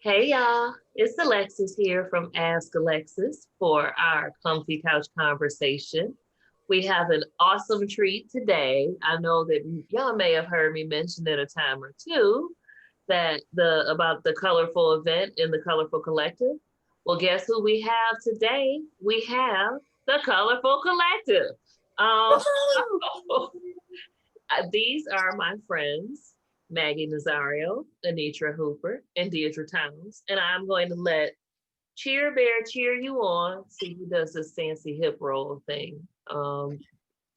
Hey y'all, it's Alexis here from Ask Alexis for our comfy couch conversation. We have an awesome treat today. I know that y'all may have heard me mention it a time or two that the about the colorful event in the Colorful Collective. Well, guess who we have today? We have the Colorful Collective. Um, these are my friends, Maggie Nazarrio, Anitra Hooper, and Diedra Towns. And I'm going to let Cheer Bear cheer you on. See who does this fancy hip roll thing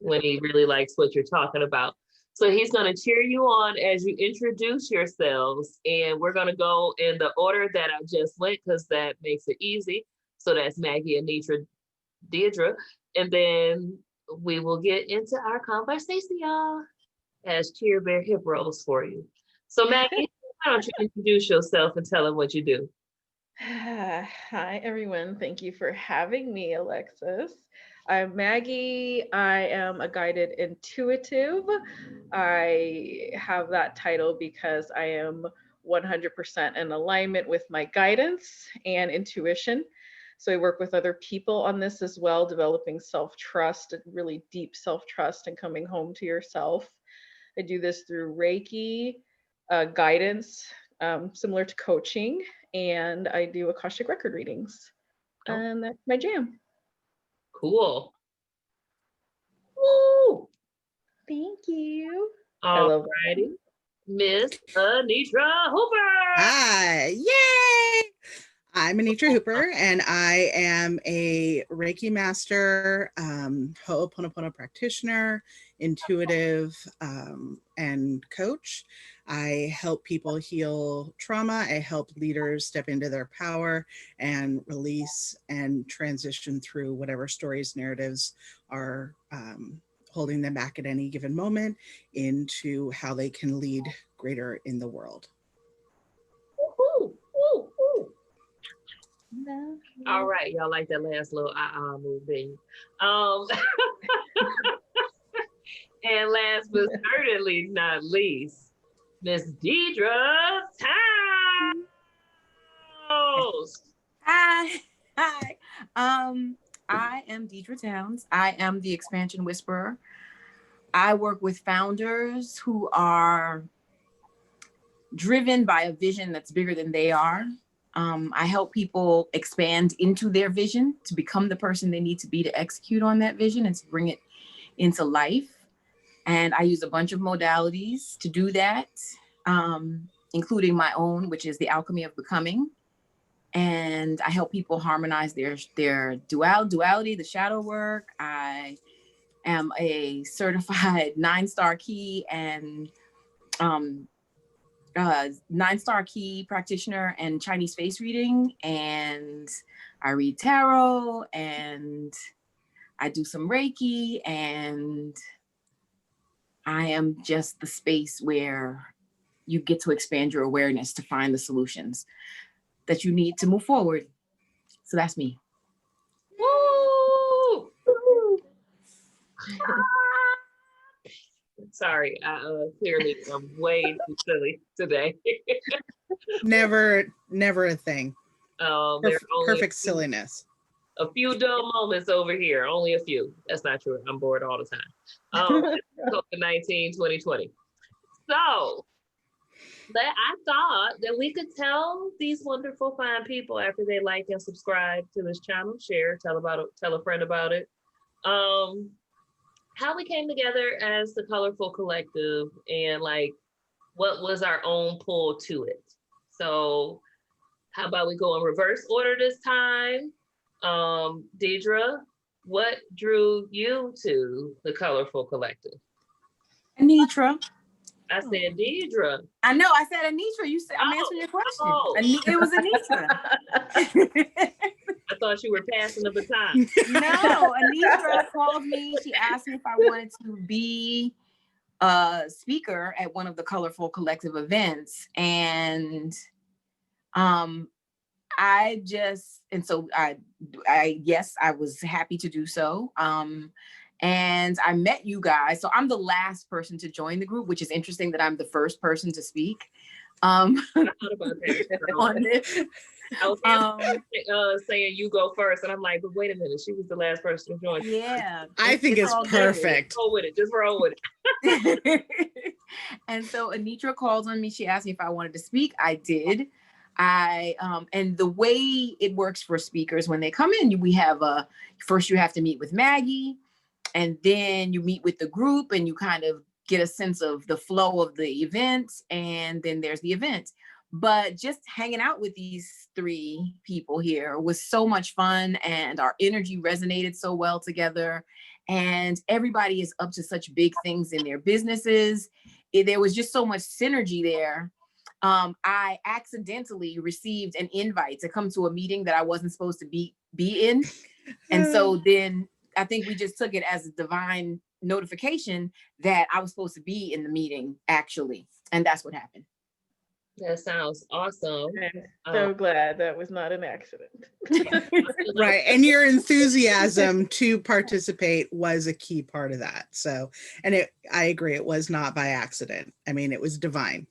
when he really likes what you're talking about. So he's going to cheer you on as you introduce yourselves. And we're going to go in the order that I just went because that makes it easy. So that's Maggie, Anitra, Diedra. And then we will get into our conversation, y'all, as Cheer Bear hip rolls for you. So Maggie, why don't you introduce yourself and tell them what you do? Hi, everyone. Thank you for having me, Alexis. I'm Maggie. I am a guided intuitive. I have that title because I am 100% in alignment with my guidance and intuition. So I work with other people on this as well, developing self trust, really deep self trust, and coming home to yourself. I do this through Reiki, guidance, similar to coaching, and I do Akashic record readings. Oh, And that's my jam. cool. Woo! Thank you. I All love righty. Miss Anitra Hooper. Hi, yay! I'm Anitra Hooper, and I am a Reiki master, Ho'oponopono practitioner, intuitive, and coach. I help people heal trauma. I help leaders step into their power and release and transition through whatever stories, narratives are holding them back at any given moment into how they can lead greater in the world. Woo, woo, woo. Love All you. right, y'all like that last little move, didn't you? Um, and last but certainly not least, Miss Diedra Towns. Hi, hi. I am Diedra Towns. I am the Expansion Whisperer. I work with founders who are driven by a vision that's bigger than they are. I help people expand into their vision to become the person they need to be to execute on that vision and to bring it into life. And I use a bunch of modalities to do that, including my own, which is the alchemy of becoming. And I help people harmonize their duality, the shadow work. I am a certified 9-star key and 9-star key practitioner and Chinese face reading. And I read tarot and I do some Reiki, and I am just the space where you get to expand your awareness to find the solutions that you need to move forward. So that's me. Woo! Sorry, I clearly am way too silly today. Never a thing. There are only Perfect silliness. a few dull moments over here. Only a few. That's not true. I'm bored all the time. COVID-19, 2020. So that I thought that we could tell these wonderful fine people after they like and subscribe to this channel, share, tell a friend about it. How we came together as the Colorful Collective and like what was our own pull to it. So how about we go in reverse order this time? Diedra, what drew you to the Colorful Collective? Anitra. I said Diedra. I know, I said Anitra. You said I'm answering your question. Oh. It was Anitra. I thought you were passing the baton. No, Anitra called me. She asked me if I wanted to be a speaker at one of the Colorful Collective events. And yes, I was happy to do so. And I met you guys. So I'm the last person to join the group, which is interesting that I'm the first person to speak. um, I thought about that. on this. I was Um, saying you go first, and I'm like, but wait a minute, she was the last person to join. yeah, I think it's all good. perfect. Roll with it. Just roll with it. And so Anitra called on me. She asked me if I wanted to speak. I did. And the way it works for speakers when they come in, we have first you have to meet with Maggie, and then you meet with the group and you kind of get a sense of the flow of the event, and then there's the event. But just hanging out with these three people here was so much fun, and our energy resonated so well together, and everybody is up to such big things in their businesses. There was just so much synergy there. I accidentally received an invite to come to a meeting that I wasn't supposed to be in. And so then I think we just took it as a divine notification that I was supposed to be in the meeting, actually. And that's what happened. That sounds awesome. I'm so glad that was not an accident. Right. And your enthusiasm to participate was a key part of that. So, and I agree, it was not by accident. I mean, it was divine.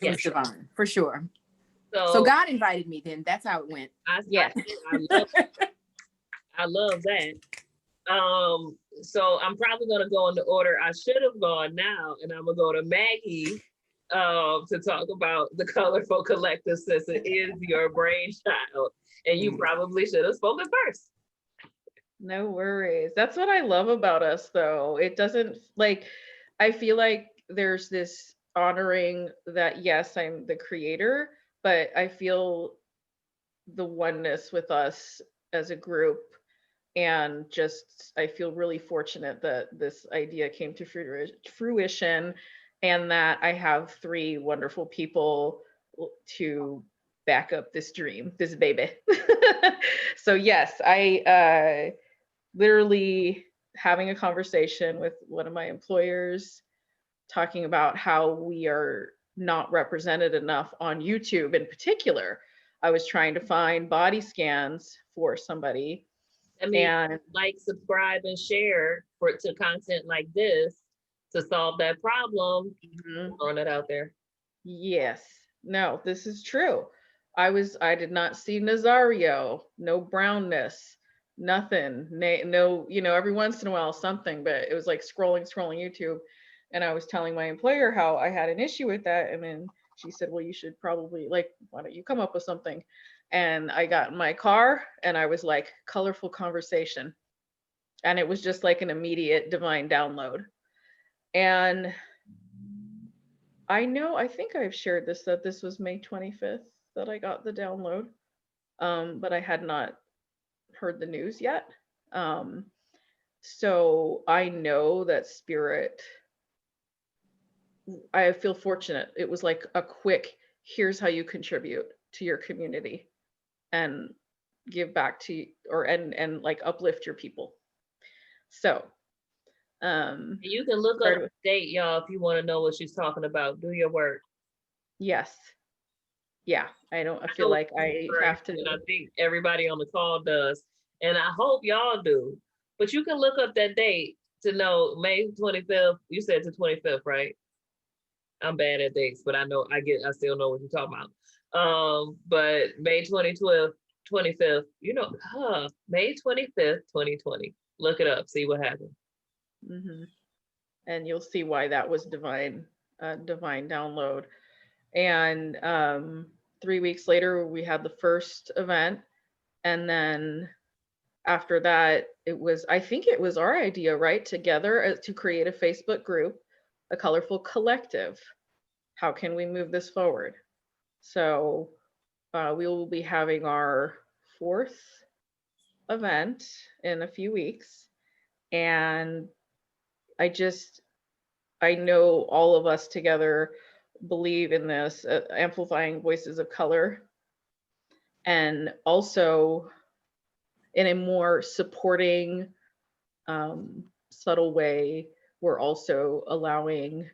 It was divine, for sure. So God invited me then. That's how it went. I love that. So I'm probably gonna go in the order I should have gone now, and I'm gonna go to Maggie to talk about the Colorful Collective, since it is your brainchild, and you probably should have spoken first. No worries. That's what I love about us, though. It doesn't, like, I feel like there's this honoring that, yes, I'm the creator, but I feel the oneness with us as a group. And just, I feel really fortunate that this idea came to fruition, and that I have three wonderful people to back up this dream, this baby. So yes, I literally having a conversation with one of my employers, talking about how we are not represented enough on YouTube in particular. I was trying to find body scans for somebody. I mean, like, subscribe, and share to content like this to solve that problem. Throwing it out there. Yes. No, this is true. I did not see Nazarrio, no brownness, nothing. No, every once in a while something, but it was like scrolling YouTube. And I was telling my employer how I had an issue with that. And then she said, well, you should probably, like, why don't you come up with something? And I got in my car and I was like, colorful conversation. And it was just like an immediate divine download. And I think I've shared this, that this was May 25th that I got the download. But I had not heard the news yet. So I know that Spirit, I feel fortunate. It was like a quick, here's how you contribute to your community and give back to, and like uplift your people. So you can look up the date, y'all, if you want to know what she's talking about. Do your work. Yes. Yeah, I feel like I have to. And I think everybody on the call does, and I hope y'all do. But you can look up that date to know May 25th. You said the 25th, right? I'm bad at dates, but I still know what you're talking about. But May 25th, May 25th, 2020. Look it up, see what happened. And you'll see why that was divine download. And 3 weeks later, we had the first event. And then after that, I think it was our idea, right? Together to create a Facebook group, a Colorful Collective. How can we move this forward? So we will be having our 4th event in a few weeks. And I know all of us together believe in this, amplifying voices of color, and also in a more supporting, subtle way, we're also allowing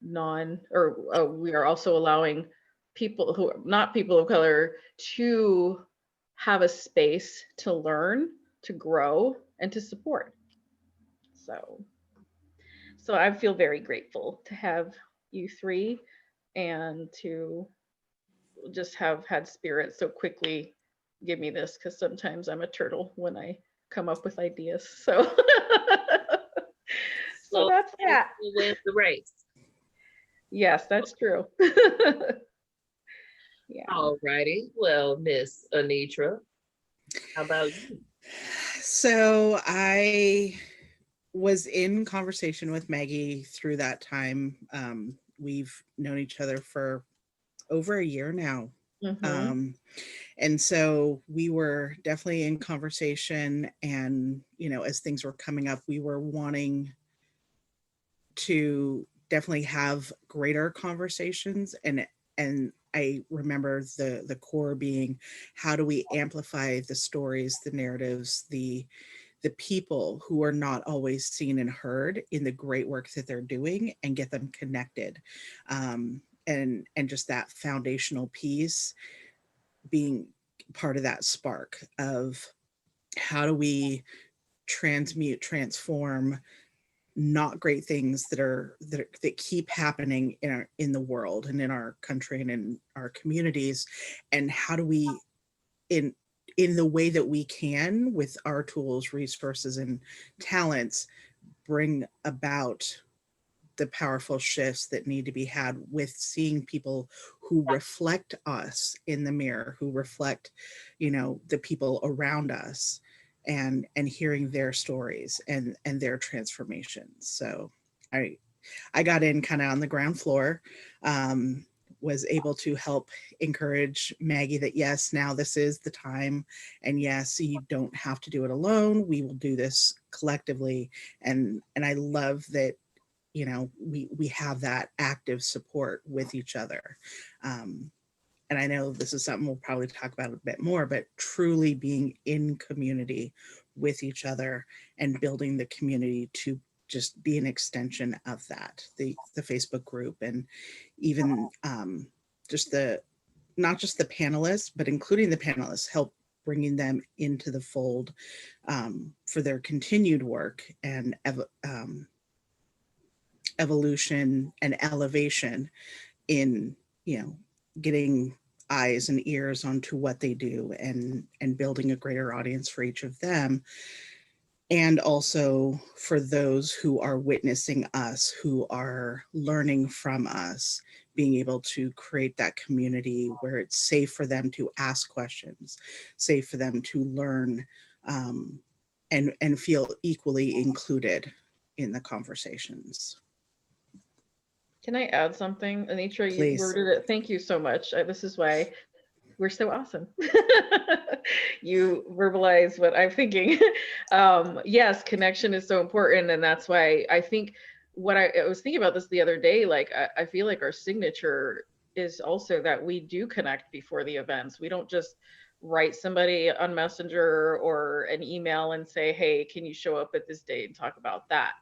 we are also allowing people who are not people of color to have a space to learn, to grow, and to support. So I feel very grateful to have you three and to just have had Spirit so quickly give me this, because sometimes I'm a turtle when I come up with ideas. So so So that's that. who wins the race? Yes, that's true. Yeah. All righty. Well, Miss Anitra, how about you? So I was in conversation with Maggie through that time. We've known each other for over a year now. Mhm. And so we were definitely in conversation, and as things were coming up, we were wanting to definitely have greater conversations, and I remember the core being, how do we amplify the stories, the narratives, the people who are not always seen and heard in the great work that they're doing, and get them connected. And just that foundational piece being part of that spark of, how do we transform not great things that keep happening in the world and in our country and in our communities, and how do we, in the way that we can, with our tools, resources, and talents, bring about the powerful shifts that need to be had with seeing people who reflect us in the mirror, who reflect, the people around us, and hearing their stories and their transformations. So I got in kind of on the ground floor, was able to help encourage Maggie that, yes, now this is the time. And yes, you don't have to do it alone. We will do this collectively. And I love that, we have that active support with each other. And I know this is something we'll probably talk about a bit more, but truly being in community with each other and building the community to just be an extension of that, the Facebook group, and even just not just the panelists, but including the panelists, help bringing them into the fold for their continued work and evolution and elevation in, getting eyes and ears onto what they do, and building a greater audience for each of them, and also for those who are witnessing us, who are learning from us, being able to create that community where it's safe for them to ask questions, safe for them to learn, and feel equally included in the conversations. Can I add something? Anitra, you Please. worded it. Thank you so much. This is why we're so awesome. You verbalize what I'm thinking. Yes, connection is so important. And that's why I think I was thinking about this the other day, like I feel like our signature is also that we do connect before the events. We don't just write somebody on Messenger or an email and say, hey, can you show up at this date and talk about that?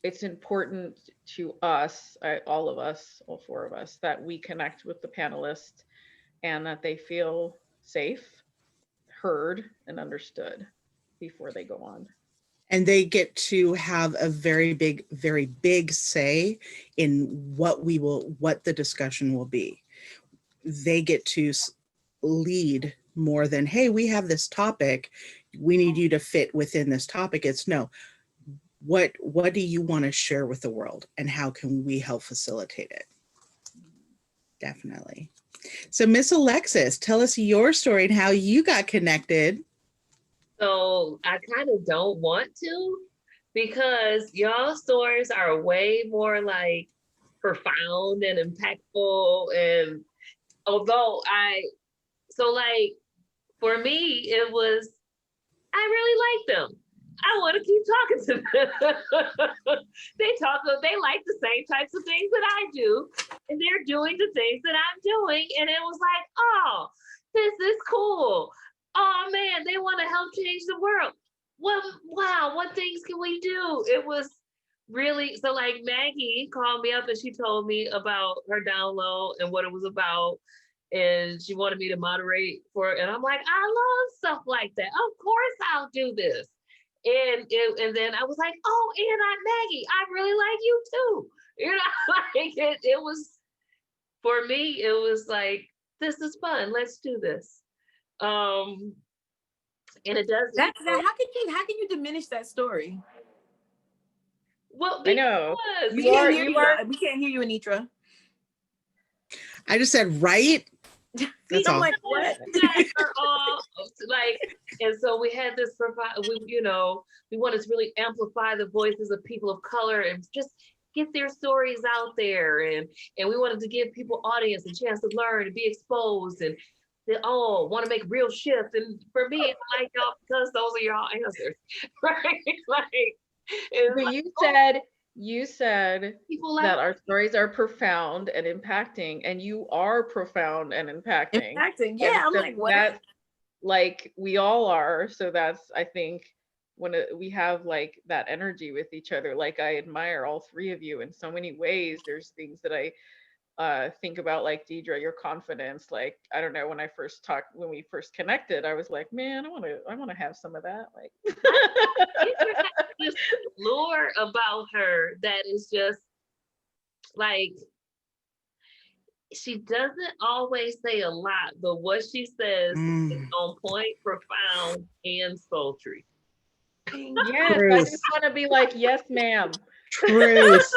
It's important to us, all of us, all four of us, that we connect with the panelists and that they feel safe, heard, and understood before they go on. And they get to have a very big say in what the discussion will be. They get to lead more than, hey, we have this topic, we need you to fit within this topic. It's no, what do you want to share with the world, and how can we help facilitate it? Definitely. So Miss Alexis, tell us your story and how you got connected. So I kind of don't want to, because y'all stories are way more like profound and impactful. And although like for me, it was, I really like them. I want to keep talking to them. They like the same types of things that I do, and they're doing the things that I'm doing. And it was like, oh, this is cool. Oh man, they want to help change the world. Well, wow, what things can we do? It was really, so like Maggie called me up and she told me about her download and what it was about. And she wanted me to moderate for it. And I'm like, I love stuff like that. Of course I'll do this. And then I was like, oh, and Aunt Maggie, I really like you too. You know, like it was, for me, it was like, this is fun. Let's do this. And it does. That's that. How can you diminish that story? Well, I know. because We can't hear you. We can't hear you, Anitra. I just said, right? That's I'm all. like, what? are all like, and so we had this we wanted to really amplify the voices of people of color and just get their stories out there, and we wanted to give people audience a chance to learn and be exposed, and they all want to make real shift. And for me, I like y'all because those are y'all answers, right? You said people that our stories are profound and impacting, and you are profound and impacting. Yeah, I'm so like, what? That, like, we all are. So that's, I think, when we have like that energy with each other. Like, I admire all three of you in so many ways. There's things that I think about, like Diedra, your confidence. Like, I don't know, when we first connected, I was like, man, I want to have some of that. Like, this lore about her that is just like, she doesn't always say a lot, but what she says is on point, profound, and sultry. yes, I just want to be like, yes, ma'am. Truth.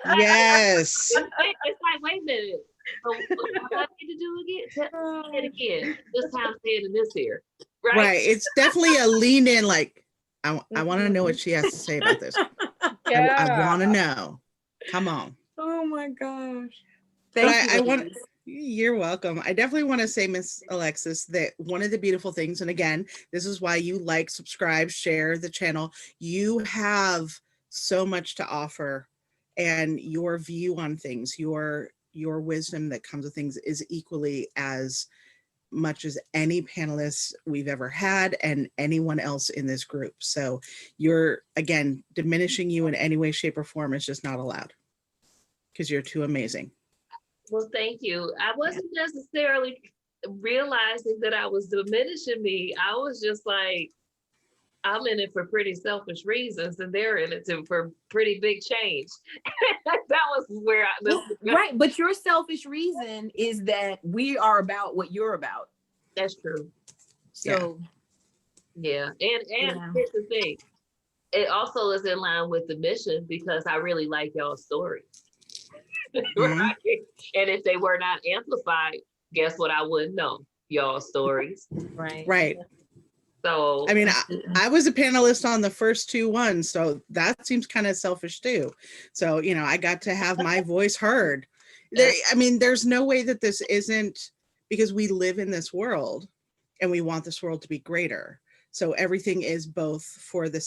Yes. It's like, wait a minute. So what do I need to do again? Say it again. This time say it in this ear. Right. It's definitely a lean in, like, I want to know what she has to say about this. Yeah. I want to know. Come on. Oh my gosh. You're welcome. I definitely want to say, Miss Alexis, that one of the beautiful things, and again, this is why you like, subscribe, share the channel. You have so much to offer, and your view on things, your wisdom that comes with things is equally as much as any panelists we've ever had and anyone else in this group. So you're, again, diminishing you in any way, shape, or form is just not allowed, because you're too amazing. Well, thank you. I wasn't necessarily realizing that I was diminishing me. I was just like, I'm in it for pretty selfish reasons, and they're in it for pretty big change. That was where right. But your selfish reason is that we are about what you're about. That's true. So yeah. And here's the thing. It also is in line with the mission, because I really like y'all's stories. Right. And if they were not amplified, guess what? I wouldn't know y'all's stories. Right. So I mean, I was a panelist on the first 2 ones, so that seems kind of selfish too. So, I got to have my voice heard. There's no way that this isn't, because we live in this world and we want this world to be greater. So everything is both for the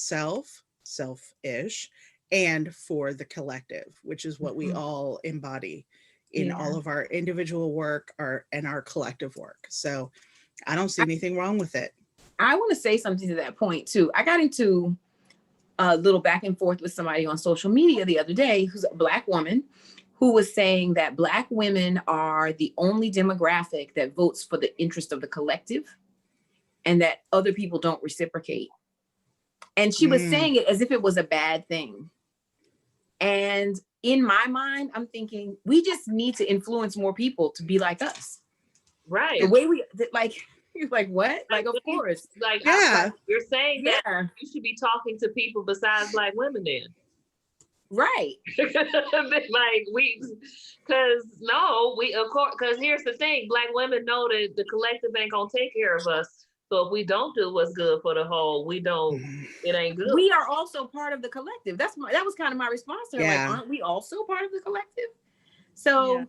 selfish, and for the collective, which is what we all embody in all of our individual work and our collective work. So I don't see anything wrong with it. I want to say something to that point too. I got into a little back and forth with somebody on social media the other day, who's a Black woman, who was saying that Black women are the only demographic that votes for the interest of the collective, and that other people don't reciprocate. And she was saying it as if it was a bad thing. And in my mind, I'm thinking, we just need to influence more people to be like us. Right. The way you're like, what? Like, of course. Like, you're saying that you should be talking to people besides Black women then. Right. Like, of course, because here's the thing, Black women know that the collective ain't gonna take care of us. So if we don't do what's good for the whole, it ain't good. We are also part of the collective. That was kind of my response to her. Yeah. Like, aren't we also part of the collective? So,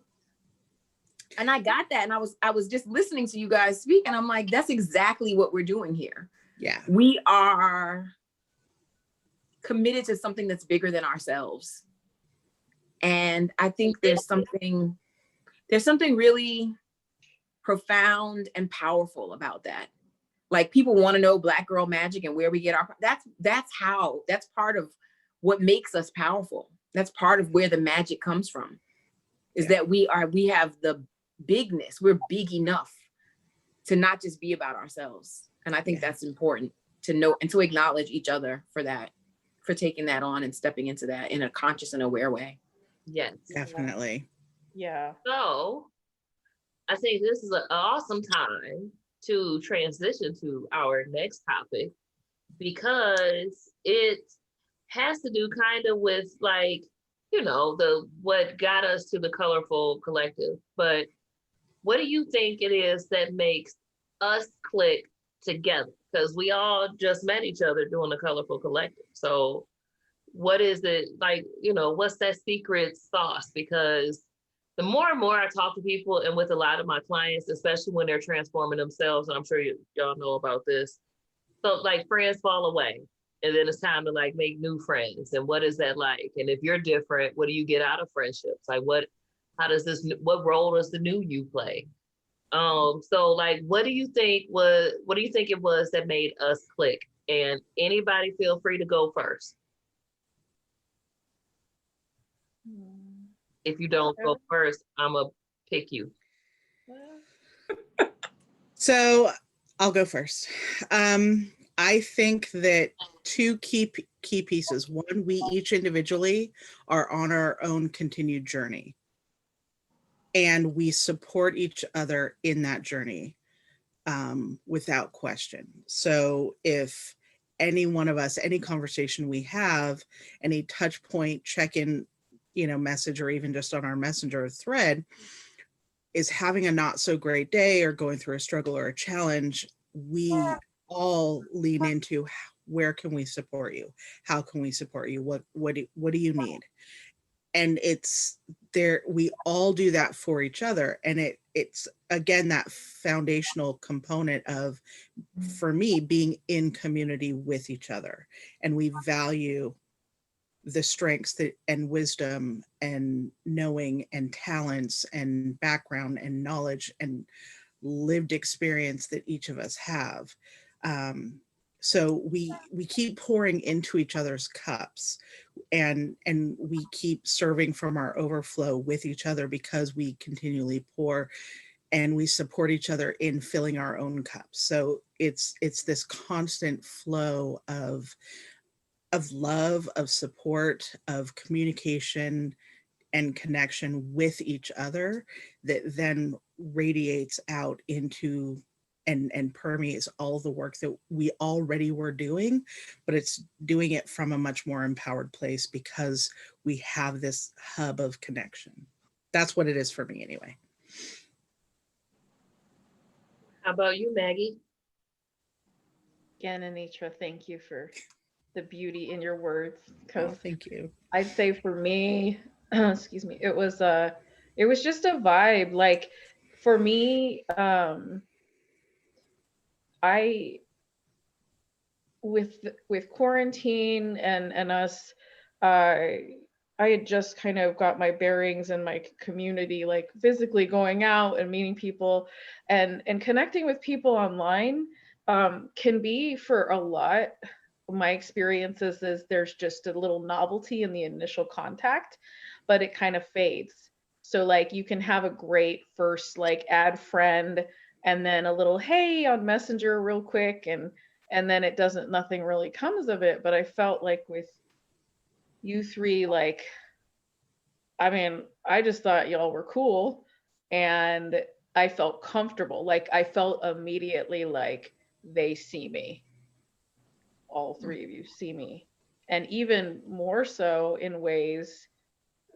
and I got that. And I was just listening to you guys speak, and I'm like, that's exactly what we're doing here. Yeah. We are committed to something that's bigger than ourselves. And I think there's something really profound and powerful about that. Like, people want to know Black girl magic and where we get that's part of what makes us powerful. That's part of where the magic comes from, is that we have the bigness. We're big enough to not just be about ourselves. And I think that's important. to know and to acknowledge each other for that, for taking that on and stepping into that in a conscious and aware way. Yes. Definitely. Yeah. So I think this is an awesome time to transition to our next topic, because it has to do kind of with, like, you know, the what got us to the Colorful Collective. But what do you think it is that makes us click together? Because we all just met each other doing the Colorful Collective. So what is it, like, you know, what's that secret sauce? Because the more and more I talk to people, and with a lot of my clients, especially when they're transforming themselves, and I'm sure y'all know about this. So like friends fall away, and then it's time to like make new friends. And what is that like? And if you're different, what do you get out of friendships? Like what role does the new you play? So like, what do you think it was that made us click? And anybody feel free to go first. If you don't go first, I'm gonna pick you. So I'll go first. I think that two key pieces. One, we each individually are on our own continued journey, and we support each other in that journey, without question. So if any one of us, any conversation we have, any touch point, check-in, message, or even just on our messenger thread, is having a not so great day or going through a struggle or a challenge, we all lean into, where can we support you? How can we support you? What do you need? And it's there, we all do that for each other. And it's again, that foundational component of, for me, being in community with each other. And we value the strengths and wisdom and knowing and talents and background and knowledge and lived experience that each of us have. So we keep pouring into each other's cups, and we keep serving from our overflow with each other, because we continually pour, and we support each other in filling our own cups. So it's this constant flow of love, of support, of communication and connection with each other, that then radiates out into and permeates all the work that we already were doing, but it's doing it from a much more empowered place, because we have this hub of connection. That's what it is for me anyway. How about you, Maggie? Again, Anitra, thank you for the beauty in your words, because thank you. I'd say for me, excuse me, it was just a vibe. Like for me, I with quarantine and us, I had just kind of got my bearings in my community, like physically going out and meeting people, and connecting with people online can be, for a lot, my experiences is there's just a little novelty in the initial contact, but it kind of fades. So like you can have a great first like add friend, and then a little hey on Messenger real quick, and then it doesn't, nothing really comes of it. But I felt like with you three, like, I mean, I just thought y'all were cool, and I felt comfortable. Like I felt immediately like they see me. All three of you see me. And even more so in ways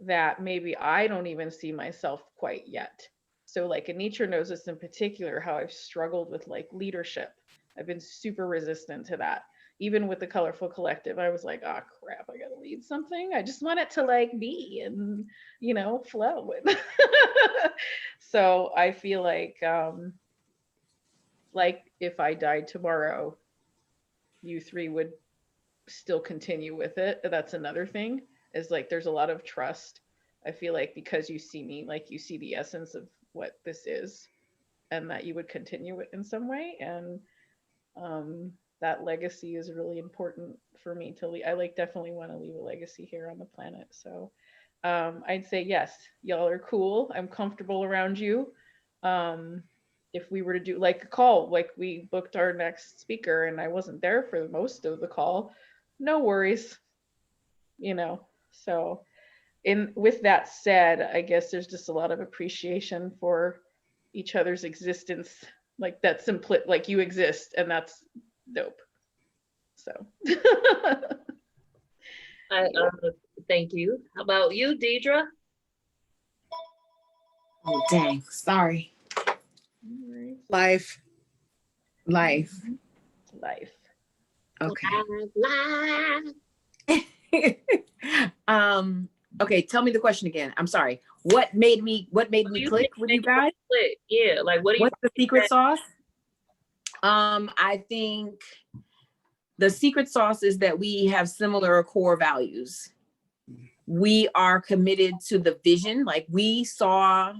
that maybe I don't even see myself quite yet. So like Anitra knows this in particular, how I've struggled with like leadership. I've been super resistant to that. Even with the Colorful Collective, I was like, oh crap, I gotta lead something. I just want it to like be and, flow. So I feel like if I died tomorrow, you three would still continue with it. That's another thing, is like there's a lot of trust. I feel like because you see me, like you see the essence of what this is, and that you would continue it in some way. And that legacy is really important for me to leave. I like definitely want to leave a legacy here on the planet. So I'd say yes, y'all are cool. I'm comfortable around you. if we were to do like a call, like we booked our next speaker and I wasn't there for most of the call, no worries, you know. So with that said, I guess there's just a lot of appreciation for each other's existence, like that like you exist, and that's dope. So I thank you. How about you, Diedra? Oh, dang. Sorry. Life. Life. Life. Okay. Life. Okay, tell me the question again. I'm sorry. What made me click with you guys? Click? Yeah, like what do you What's the secret sauce? I think the secret sauce is that we have similar core values. We are committed to the vision. Like we saw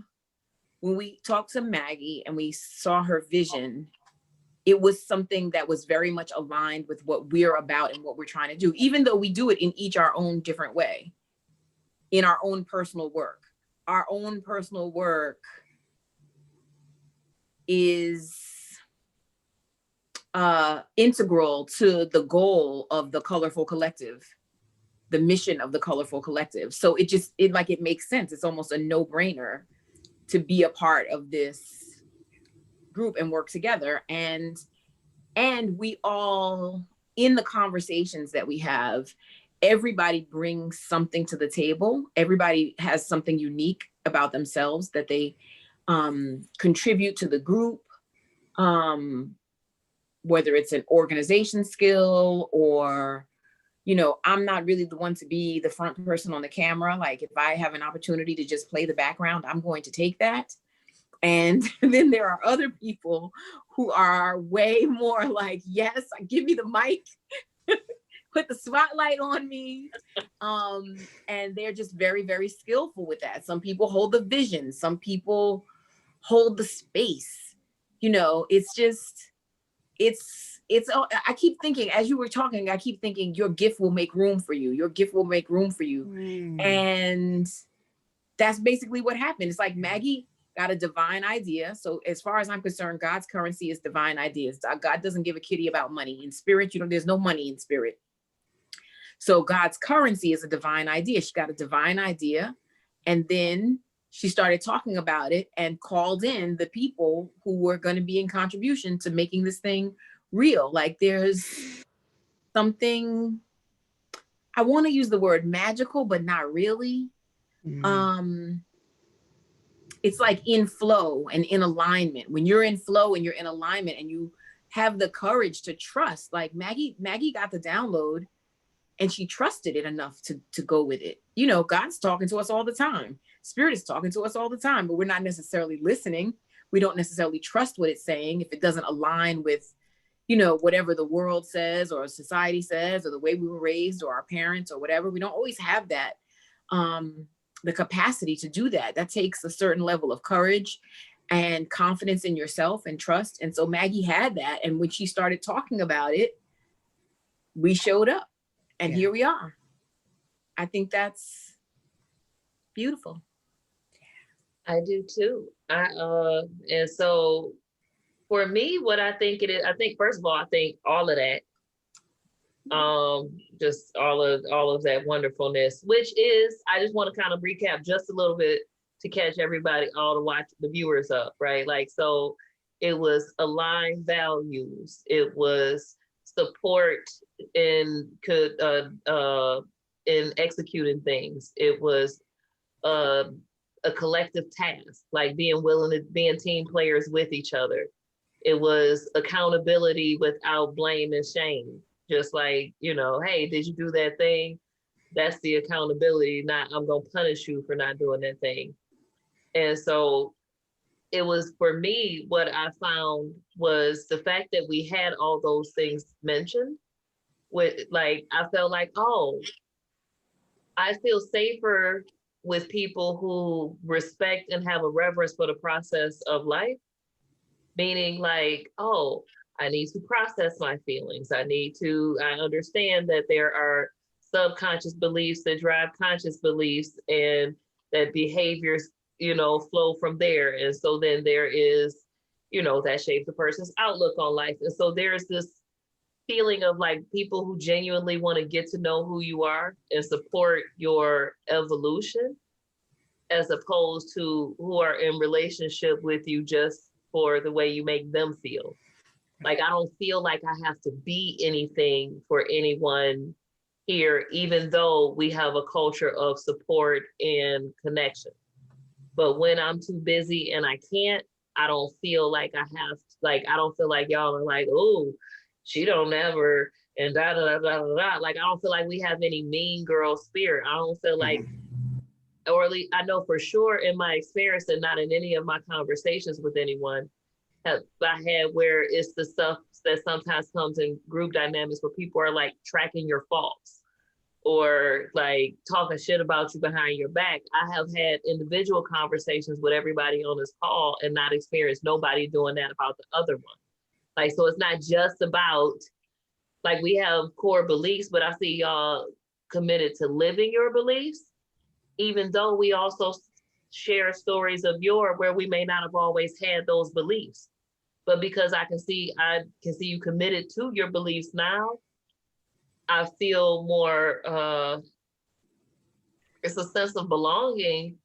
when we talked to Maggie and we saw her vision, it was something that was very much aligned with what we're about and what we're trying to do, even though we do it in each our own different way, in our own personal work. Our own personal work is integral to the goal of the Colorful Collective, the mission of the Colorful Collective. So it makes sense. It's almost a no-brainer to be a part of this group and work together. And we all, in the conversations that we have, everybody brings something to the table. Everybody has something unique about themselves that they contribute to the group, whether it's an organization skill or, you know, I'm not really the one to be the front person on the camera. Like if I have an opportunity to just play the background, I'm going to take that. And then there are other people who are way more like, yes, give me the mic, put the spotlight on me. And they're just very, very skillful with that. Some people hold the vision, some people hold the space. You know, I keep thinking, as you were talking, I keep thinking your gift will make room for you. Your gift will make room for you. And that's basically what happened. It's like Maggie got a divine idea. So as far as I'm concerned, God's currency is divine ideas. God doesn't give a kitty about money. In spirit, there's no money in spirit. So God's currency is a divine idea. She got a divine idea. And then she started talking about it and called in the people who were going to be in contribution to making this thing real. Like there's something, I want to use the word magical, but not really. It's like in flow and in alignment. When you're in flow and you're in alignment and you have the courage to trust, like Maggie got the download and she trusted it enough to go with it. You know, God's talking to us all the time. Spirit is talking to us all the time, but we're not necessarily listening. We don't necessarily trust what it's saying if it doesn't align with, you know, whatever the world says or society says or the way we were raised or our parents or whatever. We don't always have that, the capacity to do that. That takes a certain level of courage and confidence in yourself and trust. And so Maggie had that. And when she started talking about it, we showed up and here we are. I think that's beautiful. I do too. And so for me, what I think it is, I think first of all, I think all of that, just all of that wonderfulness, which is, I just want to kind of recap just a little bit to catch everybody, all the viewers up, right? Like, so it was aligned values, it was support in executing things, it was a collective task, like being willing to being team players with each other. It was accountability without blame and shame. Just like, you know, hey, did you do that thing? That's the accountability, not I'm gonna punish you for not doing that thing. And so it was, for me, what I found was the fact that we had all those things mentioned. With, like, I felt like, oh, I feel safer with people who respect and have a reverence for the process of life. Meaning like, oh, I need to process my feelings. I understand that there are subconscious beliefs that drive conscious beliefs and that behaviors, you know, flow from there. And so then there is, that shapes a person's outlook on life. And so there's this feeling of like people who genuinely want to get to know who you are and support your evolution, as opposed to who are in relationship with you just for the way you make them feel. Like, I don't feel like I have to be anything for anyone here, even though we have a culture of support and connection. But when I'm too busy and I can't, I don't feel like I have, like, I don't feel like y'all are like, oh, she don't ever, and da da da da da da. Like, I don't feel like we have any mean girl spirit. I don't feel like, or at least I know for sure in my experience and not in any of my conversations with anyone, have I had where it's the stuff that sometimes comes in group dynamics where people are like tracking your faults or like talking shit about you behind your back. I have had individual conversations with everybody on this call and not experienced nobody doing that about the other one. Like, so it's not just about, like, we have core beliefs, but I see y'all committed to living your beliefs, even though we also share stories of where we may not have always had those beliefs. But because I can see you committed to your beliefs now, I feel more, it's a sense of belonging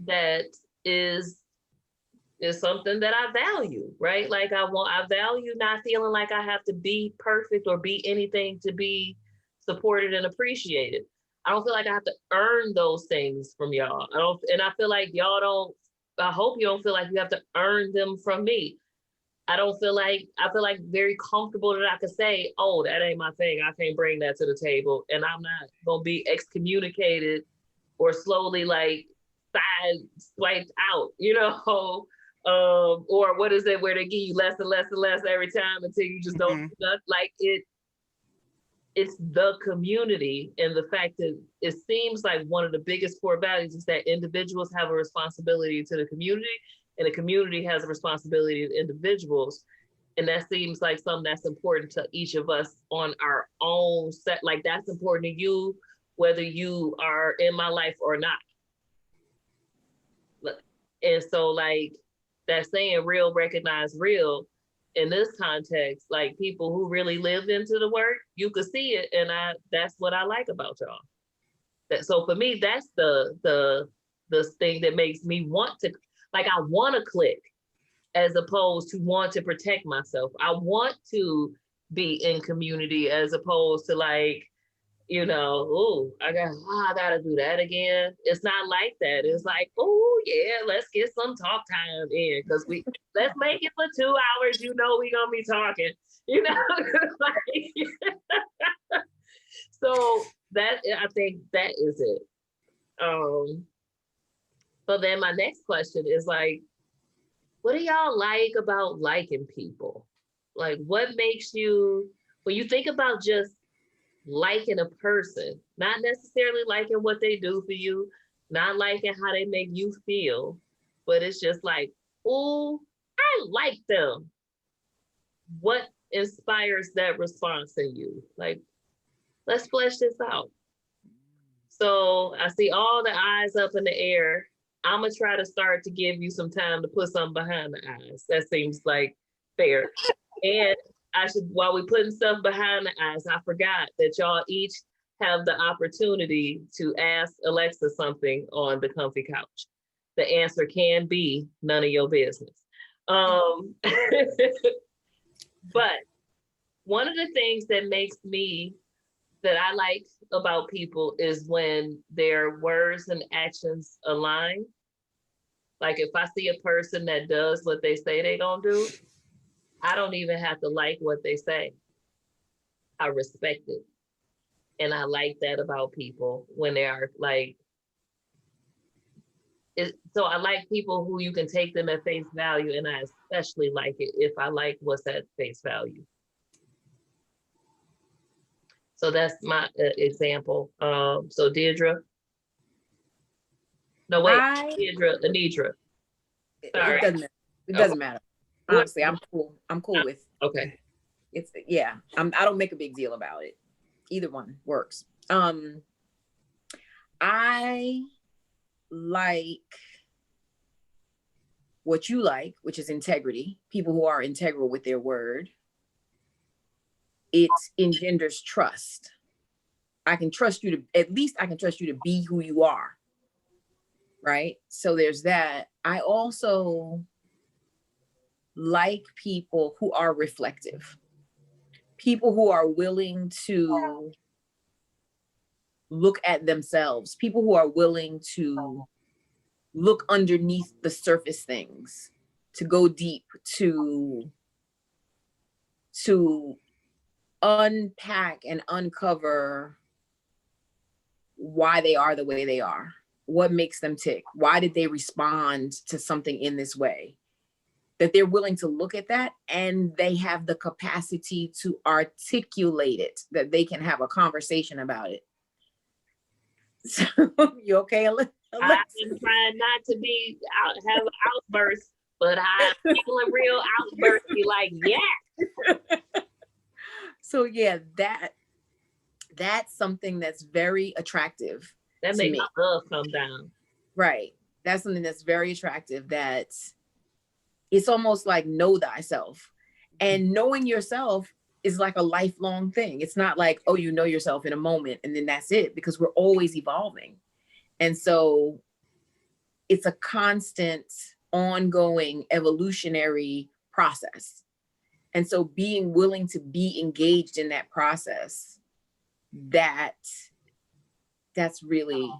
that is something that I value, right? Like, I value not feeling like I have to be perfect or be anything to be supported and appreciated. I don't feel like I have to earn those things from y'all. I feel like y'all don't, I hope you don't feel like you have to earn them from me. I feel like very comfortable that I could say, oh, that ain't my thing. I can't bring that to the table. And I'm not gonna be excommunicated or slowly like side swiped out, or what is it where they give you less and less and less every time until you just don't do nothing. Like, it's the community, and the fact that it seems like one of the biggest core values is that individuals have a responsibility to the community, and the community has a responsibility to individuals. And that seems like something that's important to each of us on our own set. Like, that's important to you, whether you are in my life or not. And so, like, that saying, real recognize real, in this context, like, people who really lived into the work, you could see it. And that's what I like about y'all. So for me, that's the thing that makes me want to, like, I want to click as opposed to want to protect myself. I want to be in community as opposed to like, oh, I gotta do that again. It's not like that. It's like, oh yeah, let's get some talk time in, because let's make it for 2 hours. We're gonna be talking, like, so that, I think that is it. So then my next question is like, what do y'all like about liking people? Like, what makes you, when you think about just liking a person, not necessarily liking what they do for you, not liking how they make you feel, but it's just like, oh, I like them. What inspires that response in you? Like, let's flesh this out. So I see all the eyes up in the air. I'm gonna try to start to give you some time to put something behind the eyes. That seems like fair. And while we're putting stuff behind the eyes, I forgot that y'all each have the opportunity to ask Alexa something on the comfy couch. The answer can be none of your business. But one of the things that I like about people is when their words and actions align. Like, if I see a person that does what they say they're gonna do, I don't even have to like what they say. I respect it. And I like that about people when they are like, so I like people who you can take them at face value, and I especially like it if I like what's at face value. So that's my example. So Diedra. No, wait, Anitra. Sorry. It doesn't matter. Honestly, I'm cool. I'm cool with. Okay. It's, yeah. I don't make a big deal about it. Either one works. I like what you like, which is integrity, people who are integral with their word, it engenders trust. I can trust you to, at least I can trust you to be who you are. Right? So there's that. I also like people who are reflective, people who are willing to look at themselves, people who are willing to look underneath the surface things, to go deep, to unpack and uncover why they are the way they are, what makes them tick, why did they respond to something in this way, that they're willing to look at that and they have the capacity to articulate it, that they can have a conversation about it. So, you okay, Alexa? I'm trying not to be have an outburst, but I'm feeling real outbursty. Like, yeah. So yeah, that's something that's very attractive. That makes my love come down. Right. That's something that's very attractive. That it's almost like know thyself, and knowing yourself is like a lifelong thing. It's not like, oh, you know yourself in a moment and then that's it, because we're always evolving. And so it's a constant, ongoing, evolutionary process. And so being willing to be engaged in that process, that's really,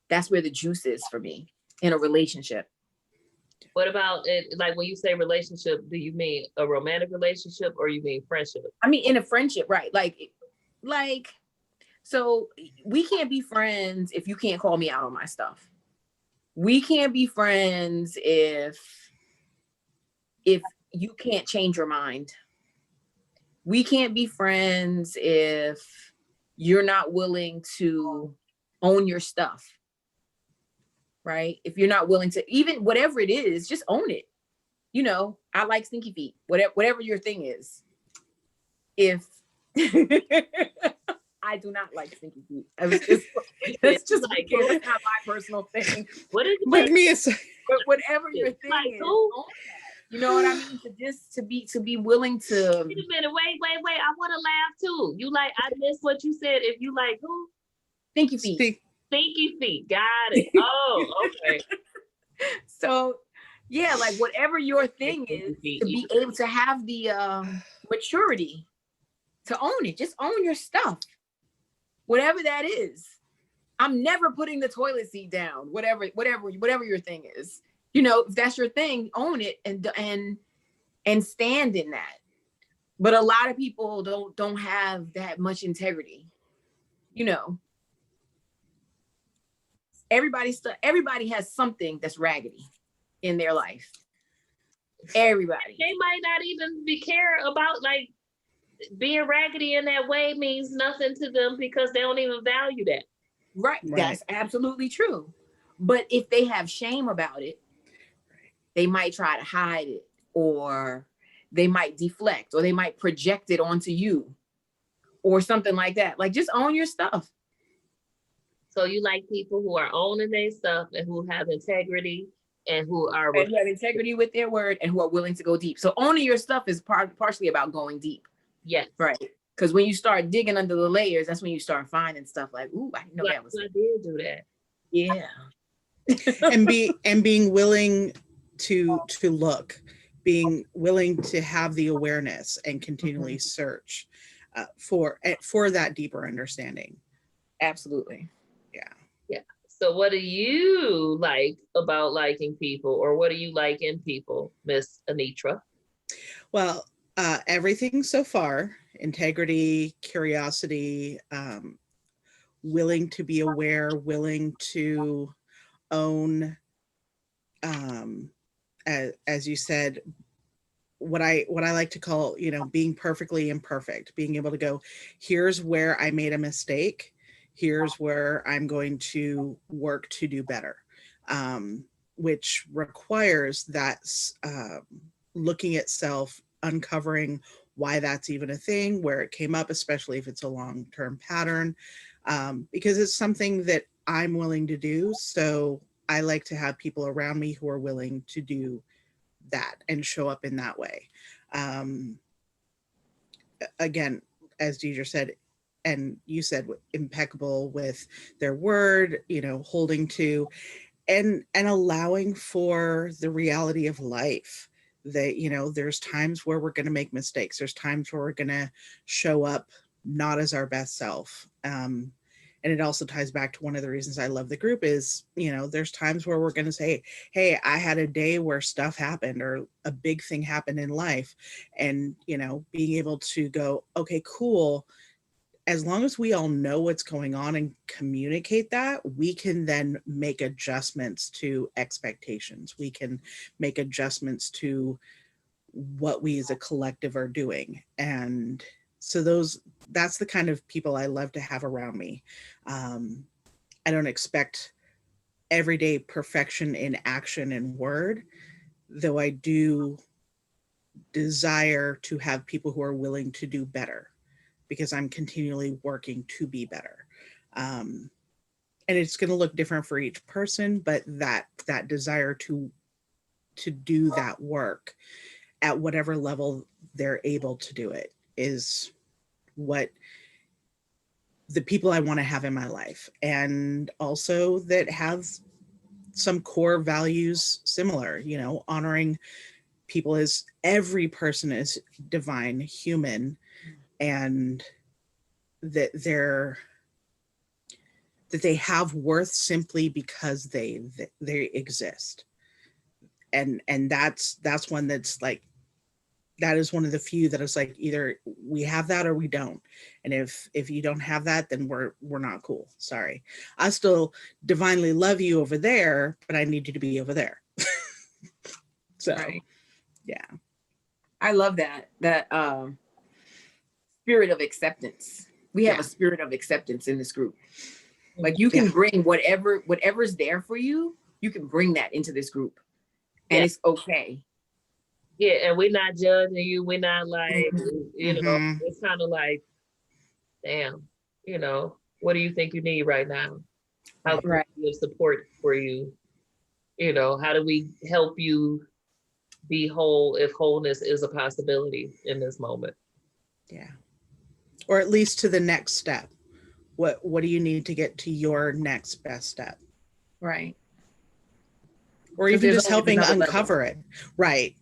that's where the juice is for me in a relationship. What about it? Like when you say relationship, do you mean a romantic relationship or you mean friendship? I mean, in a friendship, right? Like, so we can't be friends if you can't call me out on my stuff. We can't be friends if you can't change your mind. We can't be friends if you're not willing to own your stuff. Right? If you're not willing to, even whatever it is, just own it. You know, I like stinky feet, whatever your thing is. If I do not like stinky feet. That's just like, that's not my personal thing. What is But me, but whatever your thing like, is, you know what I mean? To be willing to. Wait a minute, wait. I want to laugh too. You like, I missed what you said. If you like who? Stinky feet. Stinky feet. Got it. Oh, okay. So, yeah, like whatever your thing is, to be able to have the maturity to own it. Just own your stuff. Whatever that is. I'm never putting the toilet seat down. Whatever your thing is. You know, if that's your thing, own it and stand in that. But a lot of people don't have that much integrity. You know. Everybody has something that's raggedy in their life. Everybody. They might not even be care about, like, being raggedy in that way means nothing to them because they don't even value that. Right. That's absolutely true. But if they have shame about it, they might try to hide it, or they might deflect, or they might project it onto you or something like that. Like, just own your stuff. So you like people who are owning their stuff and who have integrity and who have integrity with their word and who are willing to go deep. So owning your stuff is partially about going deep. Yes. Right. Because when you start digging under the layers, that's when you start finding stuff like, ooh, I didn't know that was. I did do that. Yeah. and being willing to look, being willing to have the awareness and continually search for that deeper understanding. Absolutely. Yeah. So what do you like about liking people, or what do you like in people, Miss Anitra? Well, everything so far: integrity, curiosity, willing to be aware, willing to own, as you said, what I like to call, being perfectly imperfect, being able to go, here's where I made a mistake. Here's where I'm going to work to do better, which requires that looking at self, uncovering why that's even a thing, where it came up, especially if it's a long-term pattern, because it's something that I'm willing to do. So I like to have people around me who are willing to do that and show up in that way. Um, Again, as Deidre said, and you said, impeccable with their word, holding to and allowing for the reality of life, that there's times where we're going to make mistakes, there's times where we're going to show up not as our best self. And it also ties back to one of the reasons I love the group is, there's times where we're going to say, hey, I had a day where stuff happened or a big thing happened in life. And, being able to go, okay, cool. As long as we all know what's going on and communicate that, we can then make adjustments to expectations. We can make adjustments to what we as a collective are doing. And so that's the kind of people I love to have around me. I don't expect everyday perfection in action and word, though I do desire to have people who are willing to do better, because I'm continually working to be better. And it's going to look different for each person, but that desire to do that work at whatever level they're able to do it is what the people I want to have in my life, and also that have some core values similar, honoring people as every person is divine human, and that they have worth simply because they exist. And that's one that's like, that is one of the few that is like, either we have that or we don't. And if you don't have that, then we're not cool. Sorry. I still divinely love you over there, but I need you to be over there. So, Right. Yeah. I love that spirit of acceptance. We have a spirit of acceptance in this group. Like you can bring whatever's there for you, you can bring that into this group, and it's okay. Yeah, and we're not judging you. We're not like, it's kind of like, damn, what do you think you need right now? How can we give support for you? How do we help you be whole if wholeness is a possibility in this moment? Yeah. Or at least to the next step. What do you need to get to your next best step? Right. Or even just helping uncover it. Right.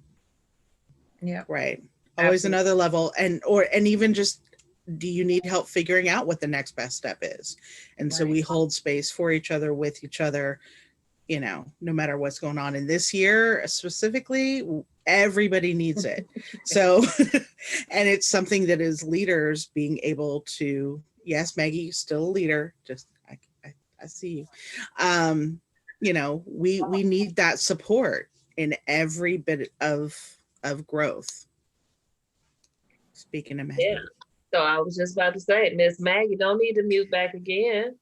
Yeah. Right. Always another level. And even just, do you need help figuring out what the next best step is? And so we hold space for each other, with each other, no matter what's going on. In this year specifically, everybody needs it. So, and it's something that as leaders being able to, yes, Maggie, still a leader, just I see you. We need that support in every bit of growth. Speaking of Maggie. Yeah. So I was just about to say, Miss Maggie, don't need to mute back again.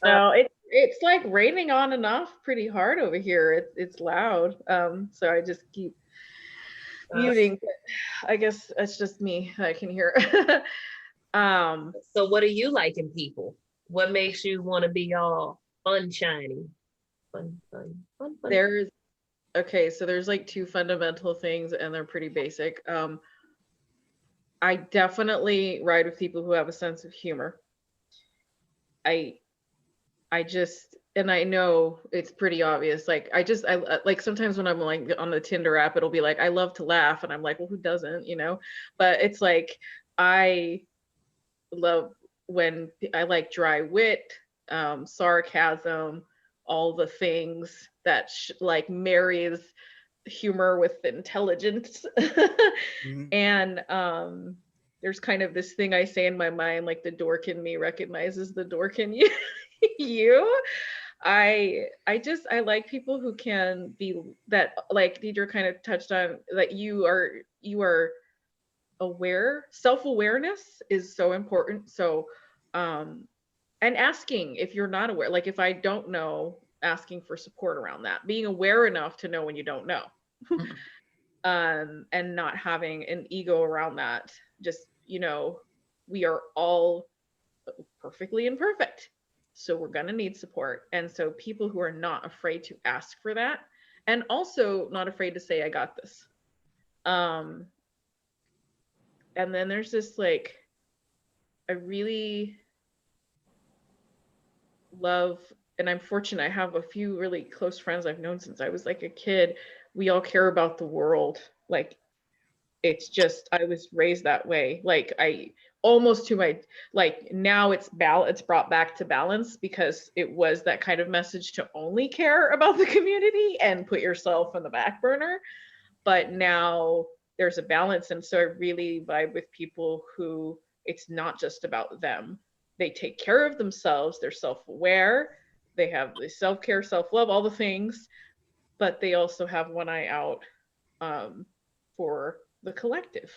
No, it's like raining on and off pretty hard over here. It's loud. So I just keep muting. But I guess it's just me. I can hear. So what do you like in people? What makes you want to be all fun, shiny? Fun. There's there's like two fundamental things, and they're pretty basic. I definitely ride with people who have a sense of humor. I just, and I know it's pretty obvious. Like I like sometimes when I'm like on the Tinder app, it'll be like, I love to laugh. And I'm like, well, who doesn't, but it's like, I love when I like dry wit, sarcasm, all the things that like marries humor with intelligence. And there's kind of this thing I say in my mind, like the dork in me recognizes the dork in you. I like people who can be that, like Diedra kind of touched on, that you are aware. Self-awareness is so important. So and asking if you're not aware, like if I don't know, asking for support around that, being aware enough to know when you don't know. And not having an ego around that. Just, we are all perfectly imperfect. So we're going to need support. And so people who are not afraid to ask for that, and also not afraid to say, I got this. And then there's this, like, I really love, and I'm fortunate, I have a few really close friends I've known since I was like a kid. We all care about the world. Like, it's just, I was raised that way. Like, I almost to my, like, now it's brought back to balance, because it was that kind of message to only care about the community and put yourself on the back burner. But now there's a balance. And so I really vibe with people who it's not just about them. They take care of themselves, they're self-aware, they have the self-care, self-love, all the things, but they also have one eye out for the collective,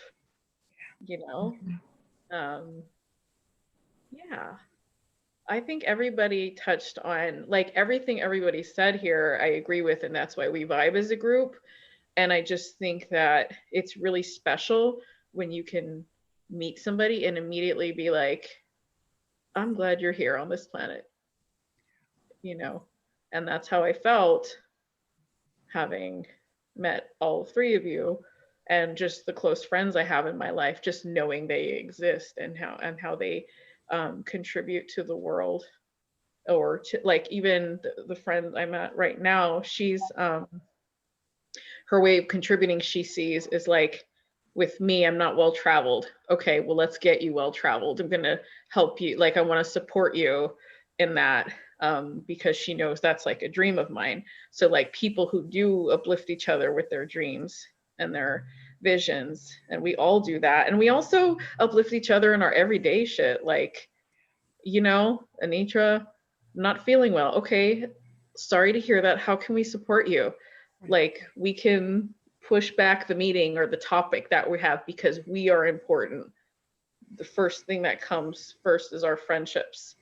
you know? Yeah. I think everybody touched on, like, everything everybody said here, I agree with, and that's why we vibe as a group. And I just think that it's really special when you can meet somebody and immediately be like, I'm glad you're here on this planet, you know? And that's how I felt having met all three of you, and just the close friends I have in my life, just knowing they exist and how they contribute to the world. Or to, like, even the friend I'm at right now, she's her way of contributing, she sees, is like, with me, I'm not well traveled. Okay, well, let's get you well traveled. I'm gonna help you. Like, I want to support you in that, because she knows that's like a dream of mine. So, like, people who do uplift each other with their dreams and their visions, and we all do that. And we also uplift each other in our everyday shit. Like, you know, Anitra, not feeling well. Okay, sorry to hear that. How can we support you? Like, we can push back the meeting or the topic that we have, because we are important. The first thing that comes first is our friendships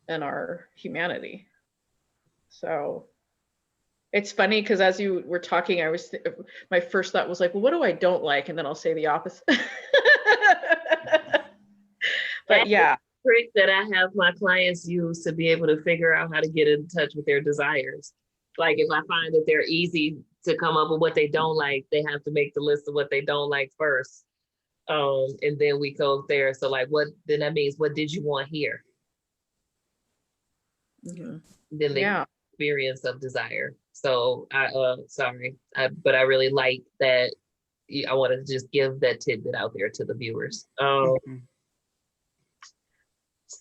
and our humanity. So it's funny, because as you were talking, my first thought was like, well, what do I don't like? And then I'll say the opposite. But yeah. Trick that I have my clients use to be able to figure out how to get in touch with their desires. Like, if I find that they're easy to come up with what they don't like, they have to make the list of what they don't like first. And then we go there. So, like, then that means, what did you want here? Mm-hmm. Then the experience of desire. So but I really like that. I want to just give that tidbit out there to the viewers.